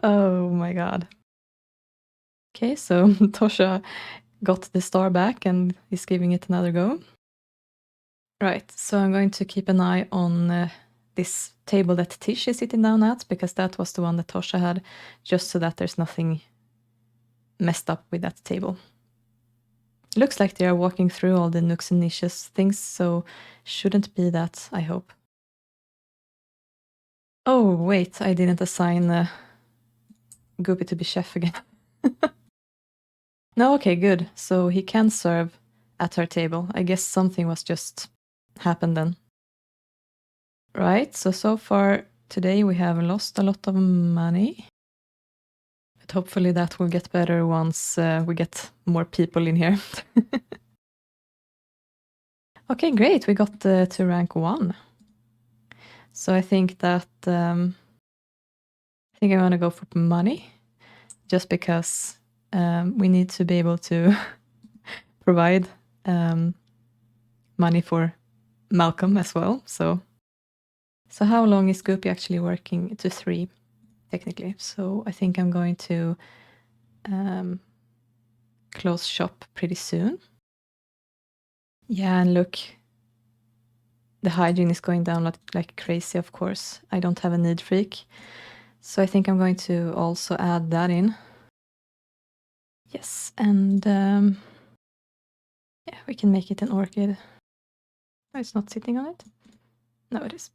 Oh my god. Okay, so Tosha got the star back and is giving it another go. Right, so I'm going to keep an eye on this table that Tish is sitting down at, because that was the one that Tosha had, just so that there's nothing messed up with that table. Looks like they are walking through all the nooks and niches things, so shouldn't be that, I hope. Oh, wait, I didn't assign Goopy to be chef again. No, okay, good. So he can serve at her table. I guess something was just happened then. Right, so far today we have lost a lot of money. But hopefully that will get better once we get more people in here. Okay, great. We got to rank 1. So I think that I think I want to go for money, just because we need to be able to provide money for Malcolm as well. So how long is Goopy actually working? To 3, technically. So I think I'm going to close shop pretty soon. Yeah, and look, the hygiene is going down like crazy, of course. I don't have a need freak. So I think I'm going to also add that in. Yes, and yeah, we can make it an orchid. Oh, it's not sitting on it? No, it is.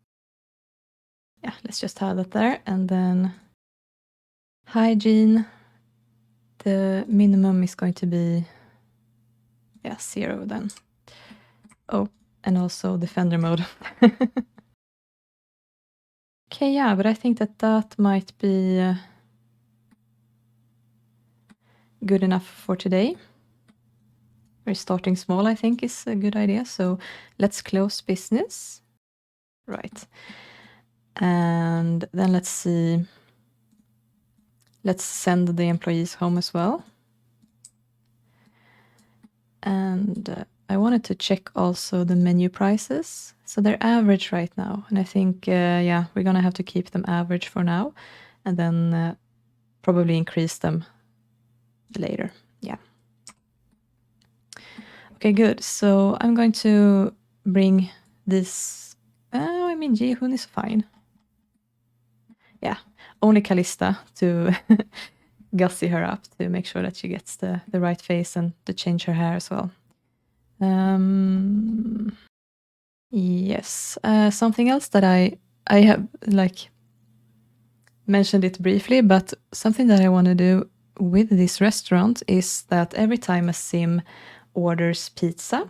Yeah, let's just have that there. And then hygiene, the minimum is going to be, yeah, 0 then. Oh, and also defender mode. Okay, yeah, but I think that might be good enough for today. We're starting small, I think, is a good idea. So let's close business. Right. And then let's see. Let's send the employees home as well. And I wanted to check also the menu prices. So they're average right now. And I think, yeah, we're going to have to keep them average for now. And then probably increase them later. Yeah. Okay, good. So I'm going to bring this. I mean, Jihun is fine. Yeah, only Callista to gussy her up to make sure that she gets the right face and to change her hair as well. Yes, something else that I have like mentioned it briefly, but something that I want to do with this restaurant is that every time a sim orders pizza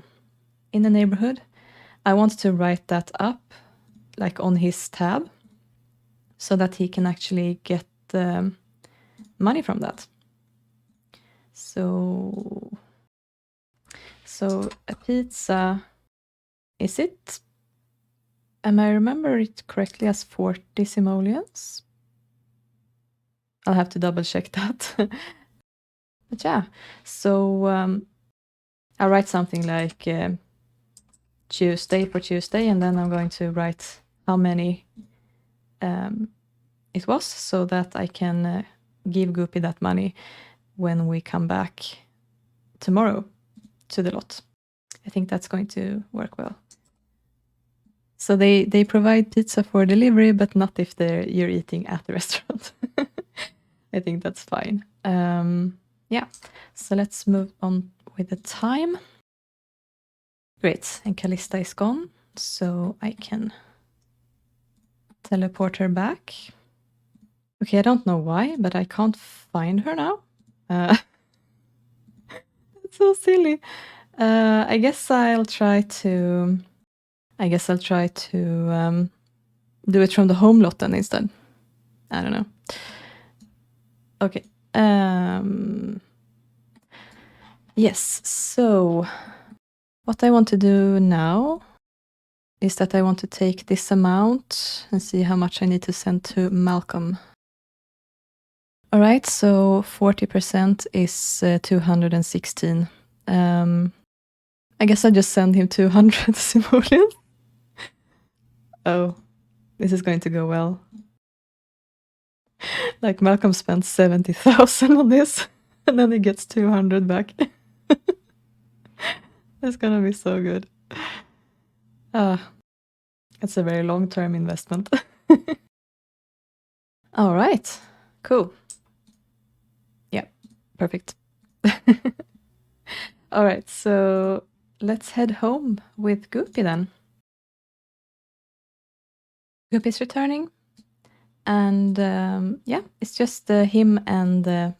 in the neighborhood, I want to write that up like on his tab so that he can actually get money from that. So a pizza, is it, am I remember it correctly as 40 simoleons? I'll have to double check that. But yeah, so I'll write something like Tuesday for Tuesday, and then I'm going to write how many it was so that I can give Goopy that money when we come back tomorrow to the lot. I think that's going to work well. So they provide pizza for delivery, but not if you're eating at the restaurant. I think that's fine. Yeah, so let's move on with the time. Great, and Callista is gone, so I can teleport her back. Okay, I don't know why, but I can't find her now. It's so silly. I guess I'll try to do it from the home lot then instead. I don't know. Okay. Yes, so what I want to do now is that I want to take this amount and see how much I need to send to Malcolm. All right, so 40% is 216. I guess I just send him 200 simoleons. Oh, This is going to go well. Like Malcolm spent 70,000 on this, and then he gets 200 back. It's gonna be so good. It's a very long-term investment. All right, cool. Yeah, perfect. All right, so let's head home with Goopy then. Goopy's returning, and yeah, it's just him and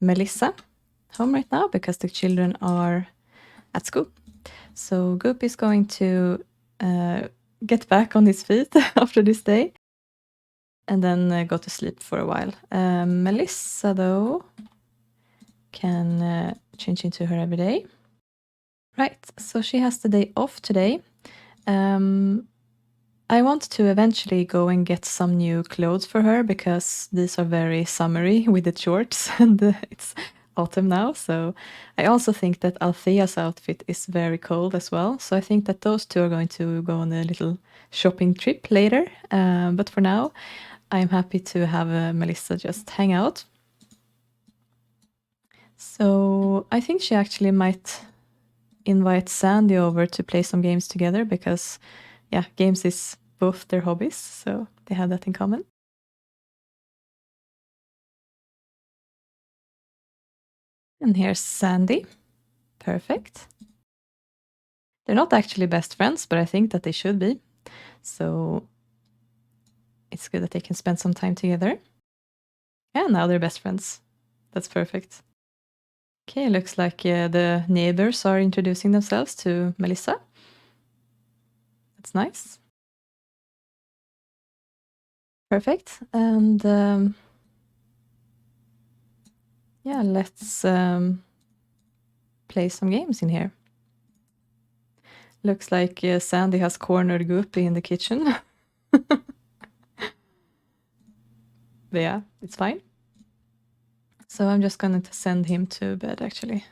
Melissa home right now because the children are at school. So Goopy is going to get back on his feet after this day and then go to sleep for a while. Melissa, though, can change into her everyday. Right, so she has the day off today. I want to eventually go and get some new clothes for her because these are very summery with the shorts and it's autumn now. So I also think that Althea's outfit is very cold as well. So I think that those two are going to go on a little shopping trip later. But for now, I'm happy to have Melissa just hang out. So I think she actually might invite Sandy over to play some games together because, yeah, games is both their hobbies, so they have that in common. And here's Sandy. Perfect. They're not actually best friends, but I think that they should be. So it's good that they can spend some time together. Yeah, now they're best friends. That's perfect. Okay, looks like the neighbors are introducing themselves to Melissa. That's nice. Perfect. And yeah, let's play some games in here. Looks like Sandy has cornered Goopy in the kitchen. But yeah, it's fine. So I'm just going to send him to bed, actually.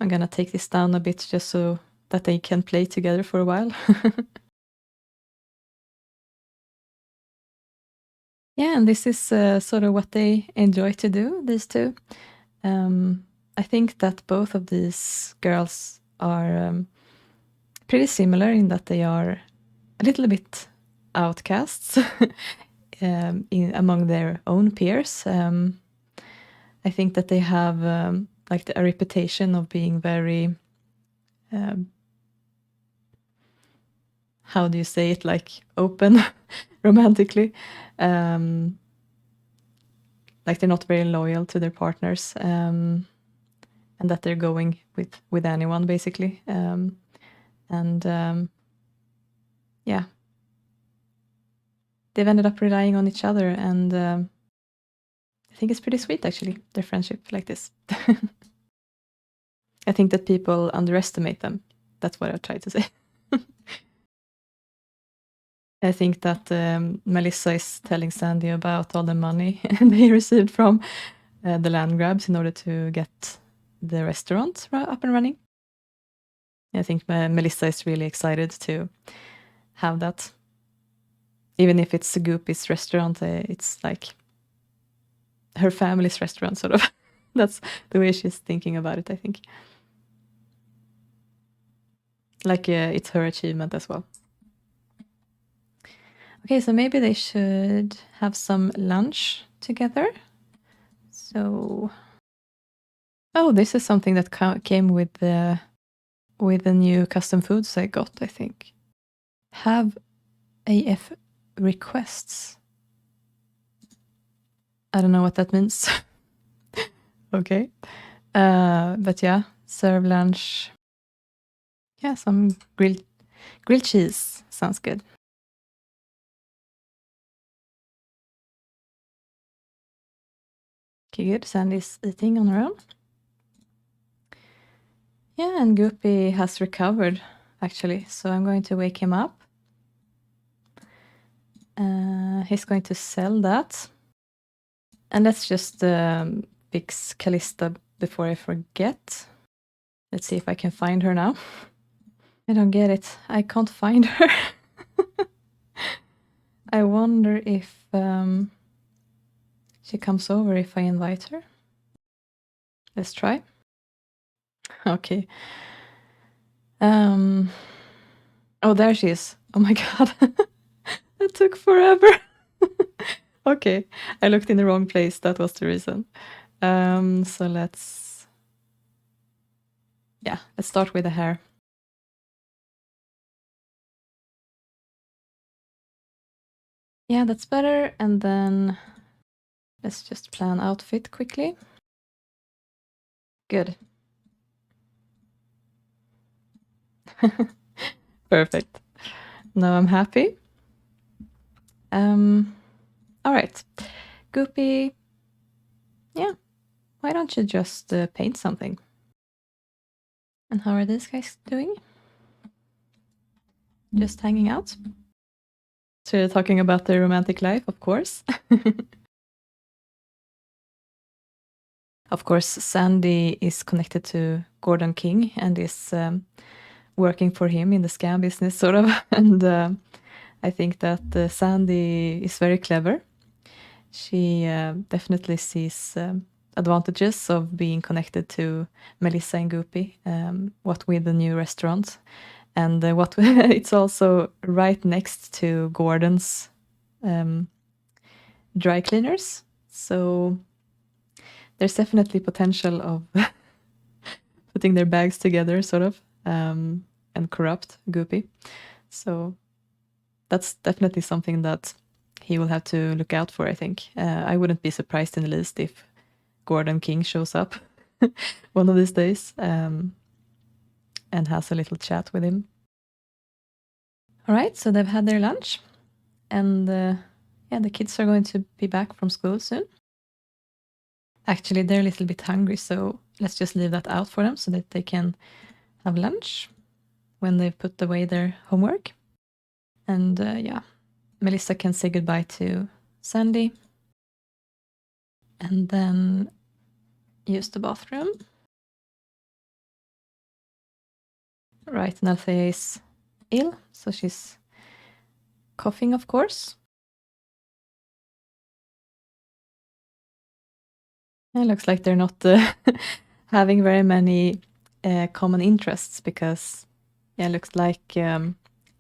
I'm going to take this down a bit just so that they can play together for a while. Yeah, and this is sort of what they enjoy to do, these two. I think that both of these girls are pretty similar in that they are a little bit outcasts among their own peers. I think that they have like a reputation of being very, how do you say it, like open romantically. Like they're not very loyal to their partners, and that they're going with anyone basically. Yeah, they've ended up relying on each other, and I think it's pretty sweet actually, their friendship like this. I think that people underestimate them. That's what I tried to say. I think that Melissa is telling Sandy about all the money they received from the Landgraabs in order to get the restaurant up and running. I think Melissa is really excited to have that. Even if it's Goopy's restaurant, it's like her family's restaurant, sort of. That's the way she's thinking about it, I think. Like it's her achievement as well. Okay, so maybe they should have some lunch together. So, oh, this is something that came with the new custom foods I got, I think. Have AF requests. I don't know what that means. Okay. But yeah, serve lunch. Yeah, some grilled cheese. Sounds good. Okay, good. Sandy's eating on her own. Yeah, and Goopy has recovered, actually. So I'm going to wake him up. He's going to sell that. And let's just fix Callista before I forget. Let's see if I can find her now. I don't get it. I can't find her. I wonder if she comes over if I invite her. Let's try. Okay. Oh, there she is. Oh my god. That took forever. Okay, I looked in the wrong place. That was the reason. So let's start with the hair. Yeah, that's better. And then let's just plan outfit quickly. Good. Perfect. Now I'm happy. All right. Goopy, yeah, why don't you just paint something? And how are these guys doing? Just hanging out? So you're talking about their romantic life, of course. Of course, Sandy is connected to Gordon King and is working for him in the scam business, sort of. And I think that Sandy is very clever. She definitely sees advantages of being connected to Melissa and Goopy, what with the new restaurant. And what it's also right next to Gordon's dry cleaners. So there's definitely potential of putting their bags together, sort of, and corrupt Goopy. So that's definitely something that he will have to look out for, I think. I wouldn't be surprised in the least if Gordon King shows up one of these days and has a little chat with him. All right, so they've had their lunch, and the kids are going to be back from school soon. Actually, they're a little bit hungry, so let's just leave that out for them so that they can have lunch when they've put away their homework. And Melissa can say goodbye to Sandy and then use the bathroom. Right, and Althea is ill, so she's coughing, of course. It looks like they're not having very many common interests because it looks like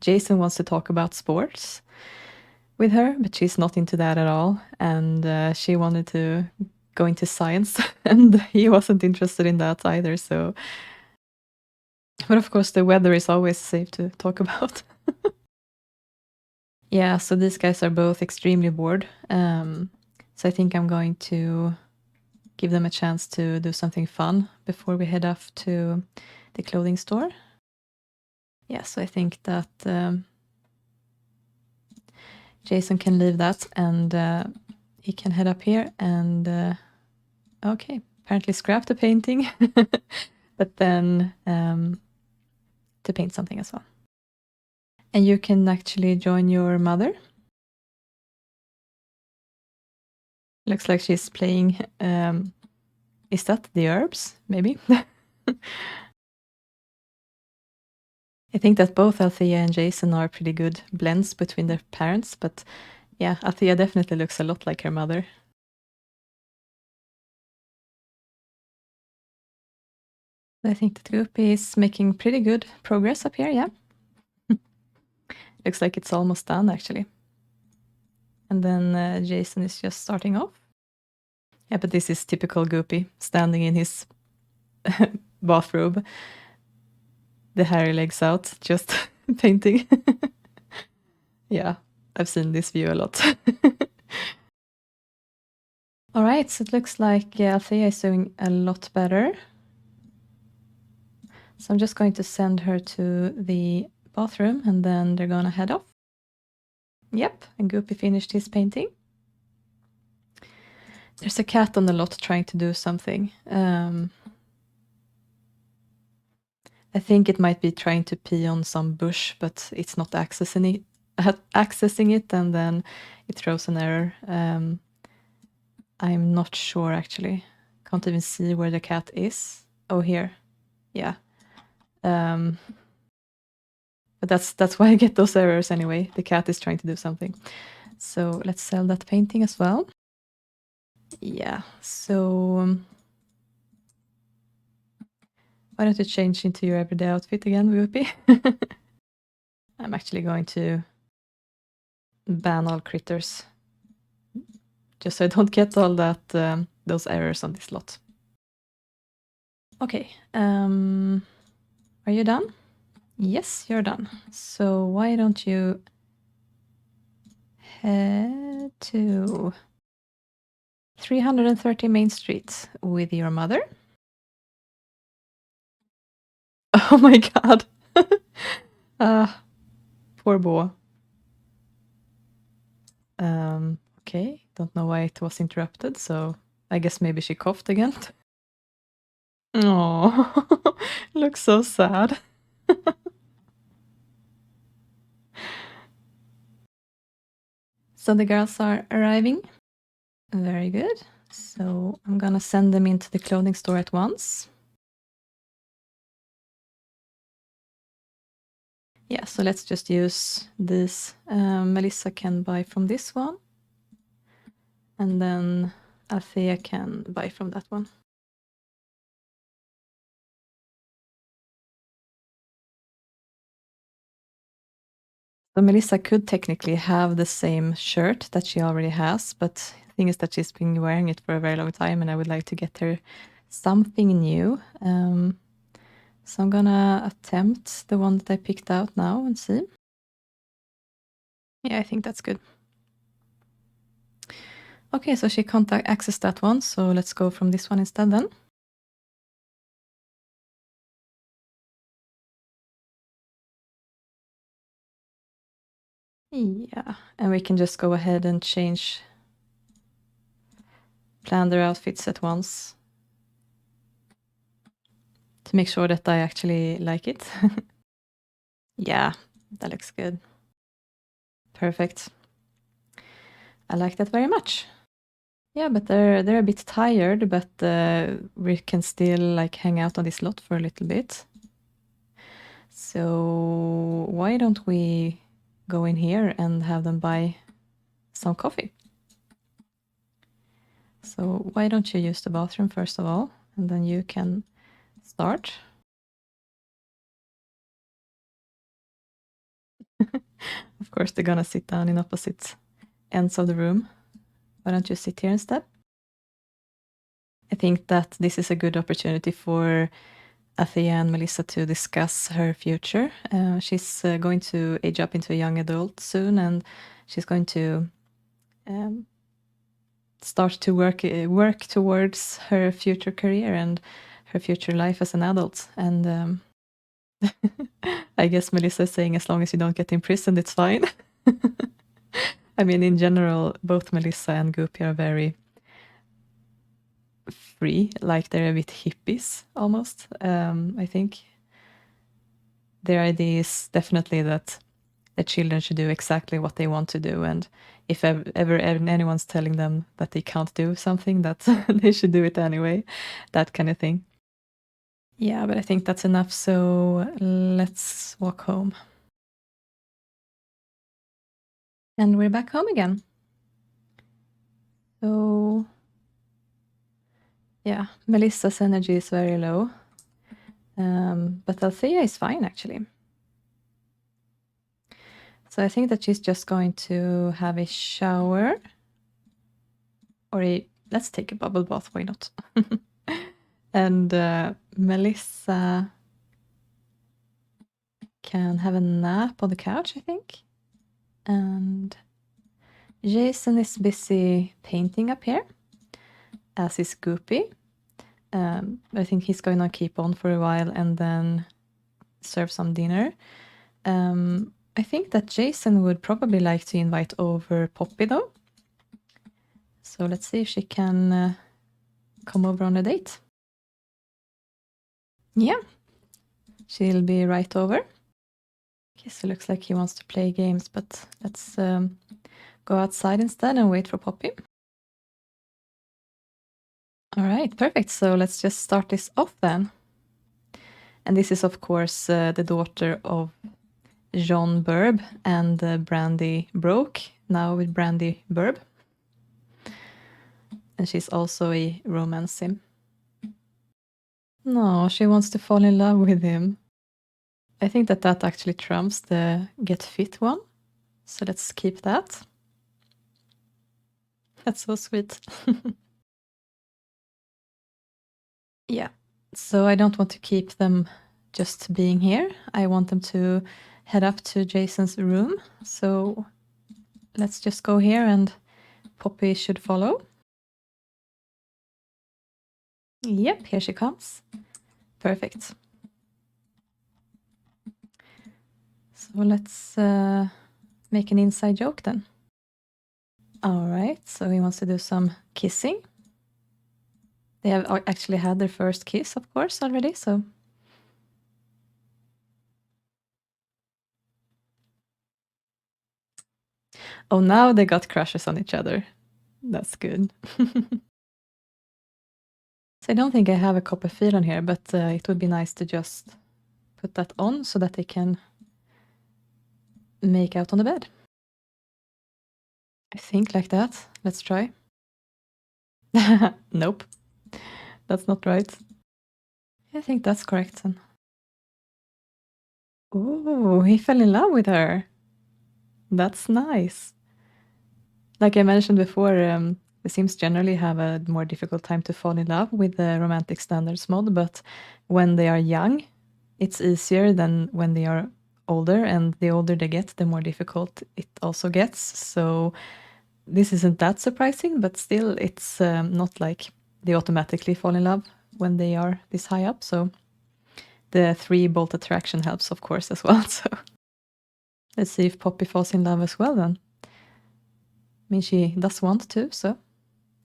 Jason wants to talk about sports with her, but she's not into that at all. And she wanted to go into science, and he wasn't interested in that either. So, but of course, the weather is always safe to talk about. Yeah, so these guys are both extremely bored. So I think I'm going to give them a chance to do something fun before we head off to the clothing store. Yeah, so I think that Jason can leave that and he can head up here and okay, apparently scrap the painting, but then to paint something as well. And you can actually join your mother. Looks like she's playing, is that the herbs, maybe? I think that both Althea and Jason are pretty good blends between their parents, but yeah, Althea definitely looks a lot like her mother. I think that Goopy is making pretty good progress up here, yeah. Looks like it's almost done, actually. And then Jason is just starting off. Yeah, but this is typical Goopy, standing in his bathrobe, the hairy legs out, just painting. Yeah, I've seen this view a lot. All right, so it looks like Althea is doing a lot better. So I'm just going to send her to the bathroom and then they're gonna head off. Yep, and Goopy finished his painting. There's a cat on the lot trying to do something. I think it might be trying to pee on some bush, but it's not accessing it, and then it throws an error. I'm not sure, actually. Can't even see where the cat is. Oh, here. Yeah. But that's why I get those errors anyway. The cat is trying to do something. So let's sell that painting as well. Yeah, so why don't you change into your everyday outfit again, Goopy? I'm actually going to ban all critters, just so I don't get all that those errors on this lot. Okay, are you done? Yes, you're done. So why don't you head to 330 Main Street with your mother? Oh my god. Poor Bo. Okay, don't know why it was interrupted, so I guess maybe she coughed again. Oh, looks so sad. So the girls are arriving. Very good. So I'm gonna send them into the clothing store at once. Yeah, so let's just use this. Melissa can buy from this one. And then Althea can buy from that one. So Melissa could technically have the same shirt that she already has, but the thing is that she's been wearing it for a very long time, and I would like to get her something new. So I'm gonna attempt the one that I picked out now and see. Yeah, I think that's good. Okay, so she can't access that one, so let's go from this one instead then. Yeah, and we can just go ahead and plan their outfits at once to make sure that I actually like it. Yeah, that looks good. Perfect. I like that very much. Yeah, but they're a bit tired, but we can still like hang out on this lot for a little bit. So why don't we go in here and have them buy some coffee? So why don't you use the bathroom first of all, and then you can start. Of course, they're gonna sit down in opposite ends of the room. Why don't you sit here instead? I think that this is a good opportunity for Althea and Melissa to discuss her future. She's going to age up into a young adult soon, and she's going to start to work towards her future career and her future life as an adult. And I guess Melissa is saying as long as you don't get imprisoned, it's fine. I mean, in general, both Melissa and Goopy are very free, like they're a bit hippies almost. I think their idea is definitely that the children should do exactly what they want to do, and if ever anyone's telling them that they can't do something, that they should do it anyway, that kind of thing. Yeah, but I think that's enough, so let's walk home. And we're back home again. So yeah, Melissa's energy is very low, but Althea is fine actually. So I think that she's just going to have a shower, or let's take a bubble bath, why not? And Melissa can have a nap on the couch, I think. And Jason is busy painting up here, as is Goopy. I think he's going to keep on for a while and then serve some dinner. I think that Jason would probably like to invite over Poppy though. So let's see if she can come over on a date. Yeah, she'll be right over. Okay, so it looks like he wants to play games, but let's go outside instead and wait for Poppy. All right, perfect. So let's just start this off then. And this is, of course, the daughter of John Burb and Brandy Broke, now with Brandy Burb. And she's also a romance sim. No, she wants to fall in love with him. I think that actually trumps the get fit one. So let's keep that. That's so sweet. Yeah. So I don't want to keep them just being here. I want them to head up to Jason's room. So let's just go here and Poppy should follow. Yep, here she comes. Perfect. So let's make an inside joke then. All right, so he wants to do some kissing. They have actually had their first kiss, of course, already, so. Oh, now they got crushes on each other. That's good. So I don't think I have a copper feel on here, but it would be nice to just put that on so that they can make out on the bed. I think like that. Let's try. Nope. That's not right. I think that's correct then. Oh, he fell in love with her. That's nice. Like I mentioned before, the Sims generally have a more difficult time to fall in love with the romantic standards mod, but when they are young, it's easier than when they are older, and the older they get, the more difficult it also gets. So this isn't that surprising, but still it's not like they automatically fall in love when they are this high up. So the 3-bolt attraction helps, of course, as well. So let's see if Poppy falls in love as well then. I mean, she does want to, so.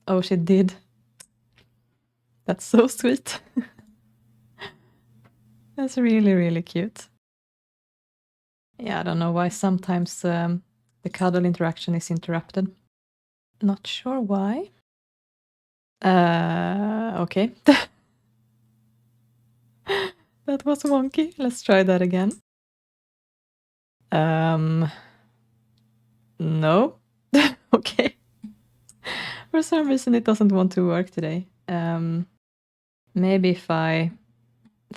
Oh, she did. That's so sweet. That's really, really cute. Yeah, I don't know why sometimes the cuddle interaction is interrupted. Not sure why. Okay. That was wonky. Let's try that again. No. Okay. For some reason it doesn't want to work today. Maybe if I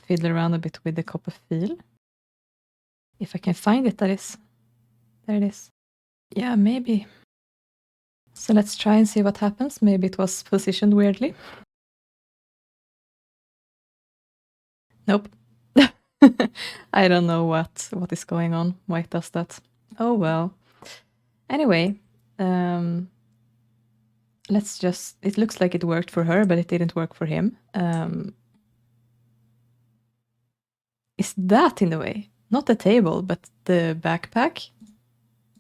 fiddle around a bit with the copper feel. If I can find it, that is. There it is. Yeah, maybe. So let's try and see what happens. Maybe it was positioned weirdly. Nope. I don't know what is going on, why it does that. Oh well. Anyway, let's just, it looks like it worked for her, but it didn't work for him. Is that in the way? Not the table, but the backpack?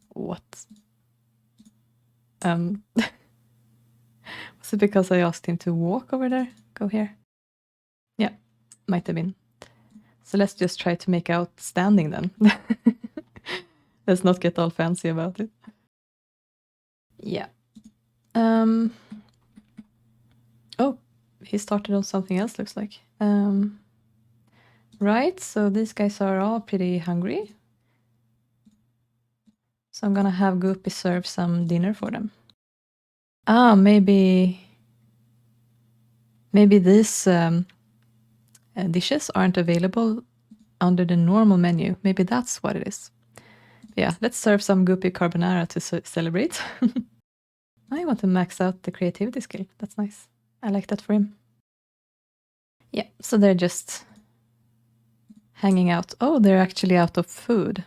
What? Was it because I asked him to walk over there? Go here? Yeah, might have been. So let's just try to make out standing then. Let's not get all fancy about it. Yeah. Oh, he started on something else, looks like. Right, so these guys are all pretty hungry. So I'm gonna have Goopy serve some dinner for them. Ah, maybe these dishes aren't available under the normal menu. Maybe that's what it is. Yeah, let's serve some Goopy Carbonara to celebrate. I want to max out the creativity skill. That's nice. I like that for him. Yeah, so they're just hanging out. Oh, they're actually out of food.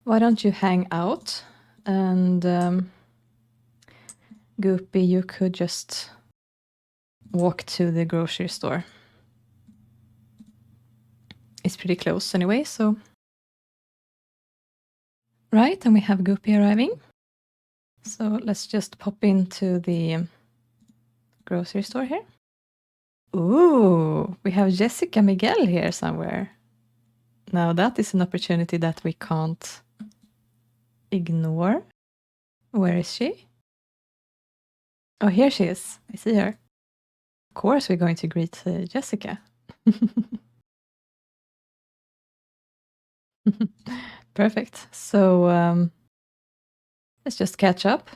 Why don't you hang out? And Goopy, you could just walk to the grocery store. It's pretty close anyway, so. Right, and we have Goopy arriving. So let's just pop into the grocery store here. Ooh, we have Jessica Miguel here somewhere. Now that is an opportunity that we can't ignore. Where is she? Oh, here she is. I see her. Of course we're going to greet Jessica. Perfect. So let's just catch up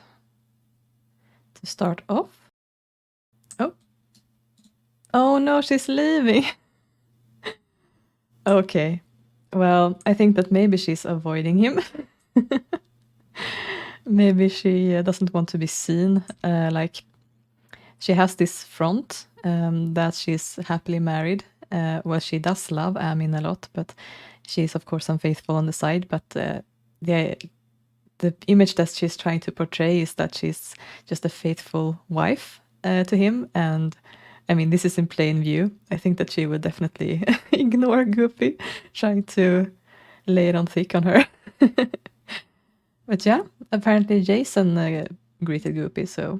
to start off. Oh no, she's leaving. Okay. Well, I think that maybe she's avoiding him. Maybe she doesn't want to be seen. Like, she has this front that she's happily married. Well, she does love Amin a lot, but she's of course unfaithful on the side. But the image that she's trying to portray is that she's just a faithful wife to him. And I mean, this is in plain view. I think that she would definitely ignore Goopy trying to lay it on thick on her. But yeah, apparently Jason greeted Goopy, so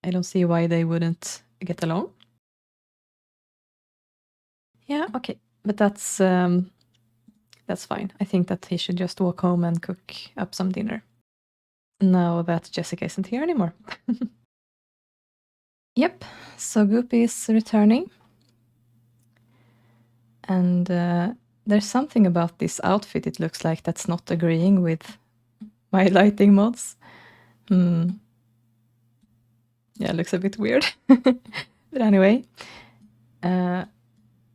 I don't see why they wouldn't get along. Yeah, okay, but that's fine. I think that he should just walk home and cook up some dinner. Now that Jessica isn't here anymore. Yep, so Goopy is returning. And there's something about this outfit, it looks like, that's not agreeing with my lighting mods. Yeah, it looks a bit weird. But anyway,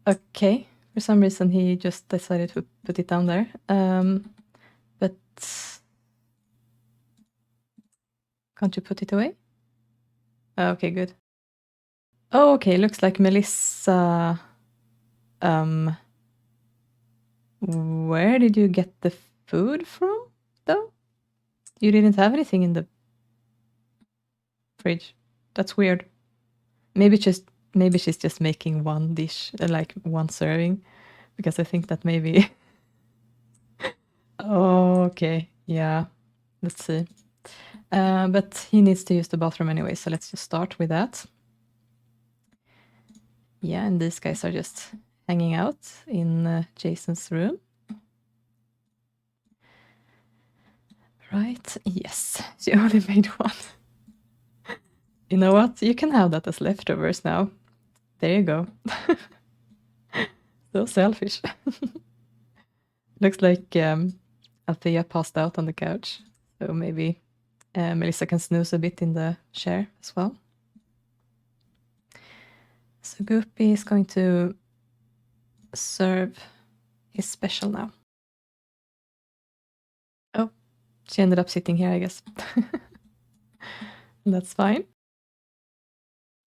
okay. For some reason, he just decided to put it down there. But can't you put it away? Okay, good. Oh, okay. Looks like Melissa. Where did you get the food from, though? You didn't have anything in the fridge. That's weird. Maybe she's just making one dish, like one serving, because I think that maybe. Oh, okay. Yeah. Let's see. But he needs to use the bathroom anyway, so let's just start with that. Yeah, and these guys are just hanging out in Jason's room. Right, yes, she only made one. You know what? You can have that as leftovers now. There you go. So selfish. Looks like Althea passed out on the couch, so maybe Melissa can snooze a bit in the chair as well. So Goopy is going to serve his special now. Oh, she ended up sitting here, I guess. That's fine.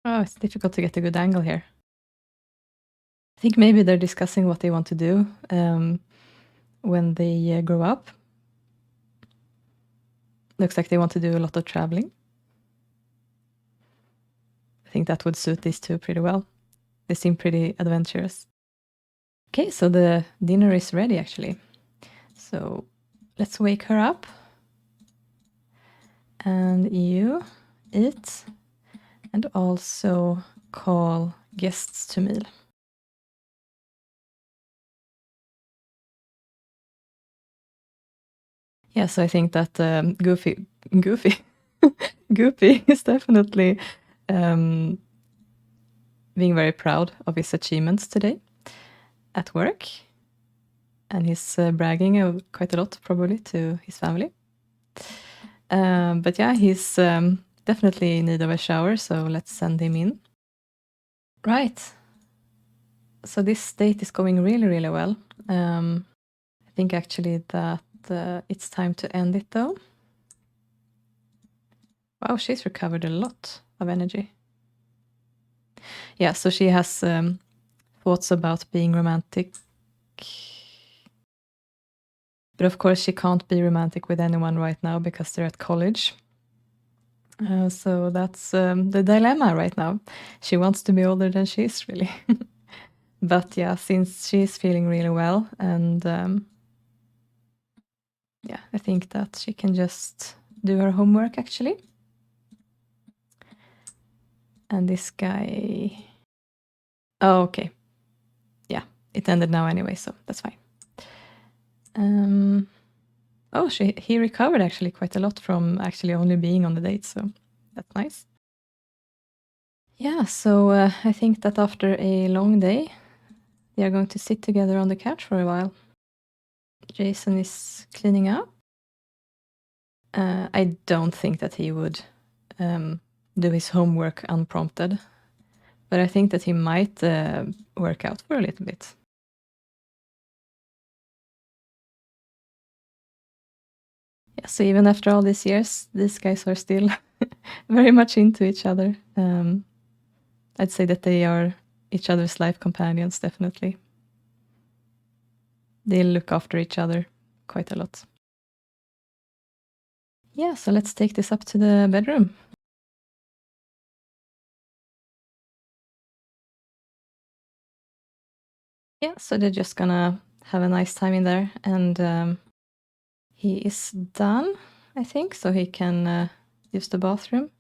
Oh, it's difficult to get a good angle here. I think maybe they're discussing what they want to do when they grow up. Looks like they want to do a lot of traveling. I think that would suit these two pretty well. They seem pretty adventurous. Okay, so the dinner is ready actually. So let's wake her up. And you eat and also call guests to meal. Yeah, so I think that Goopy is definitely being very proud of his achievements today at work. And he's bragging quite a lot, probably, to his family. But yeah, he's definitely in need of a shower, so let's send him in. Right. So this date is going really, really well. I think actually that it's time to end it, though. Wow, she's recovered a lot of energy. Yeah, so she has thoughts about being romantic. But of course, she can't be romantic with anyone right now because they're at college. So that's the dilemma right now. She wants to be older than she is, really. But yeah, since she's feeling really well, and yeah, I think that she can just do her homework, actually. And this guy... Oh, okay. Yeah, it ended now anyway, so that's fine. Oh, he recovered actually quite a lot from actually only being on the date, so that's nice. Yeah, so I think that after a long day, they are going to sit together on the couch for a while. Jason is cleaning up. I don't think that he would do his homework unprompted, but I think that he might work out for a little bit. Yeah, so even after all these years, these guys are still very much into each other. I'd say that they are each other's life companions, definitely. They look after each other quite a lot. Yeah, so let's take this up to the bedroom. Yeah, so they're just gonna have a nice time in there, and he is done, I think, so he can use the bathroom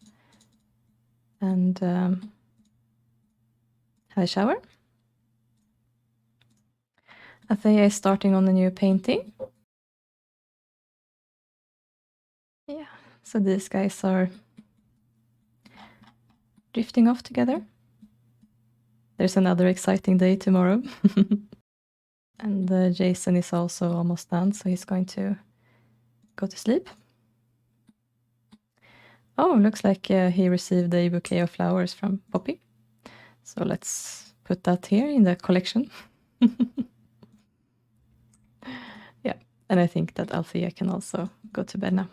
and have a shower. Athea is starting on a new painting. Yeah, so these guys are drifting off together. There's another exciting day tomorrow. And Jason is also almost done, so he's going to go to sleep. Oh, looks like he received a bouquet of flowers from Poppy. So let's put that here in the collection. Yeah, and I think that Althea can also go to bed now.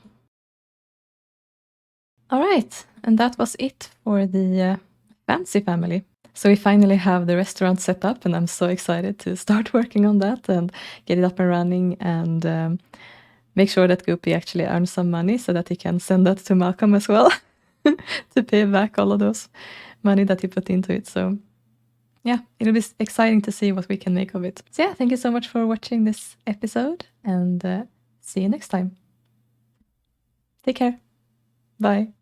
All right, and that was it for the Fancey family. So we finally have the restaurant set up, and I'm so excited to start working on that and get it up and running, and make sure that Goopy actually earns some money so that he can send that to Malcolm as well to pay back all of those money that he put into it. So yeah, it'll be exciting to see what we can make of it. So yeah, thank you so much for watching this episode, and see you next time. Take care. Bye.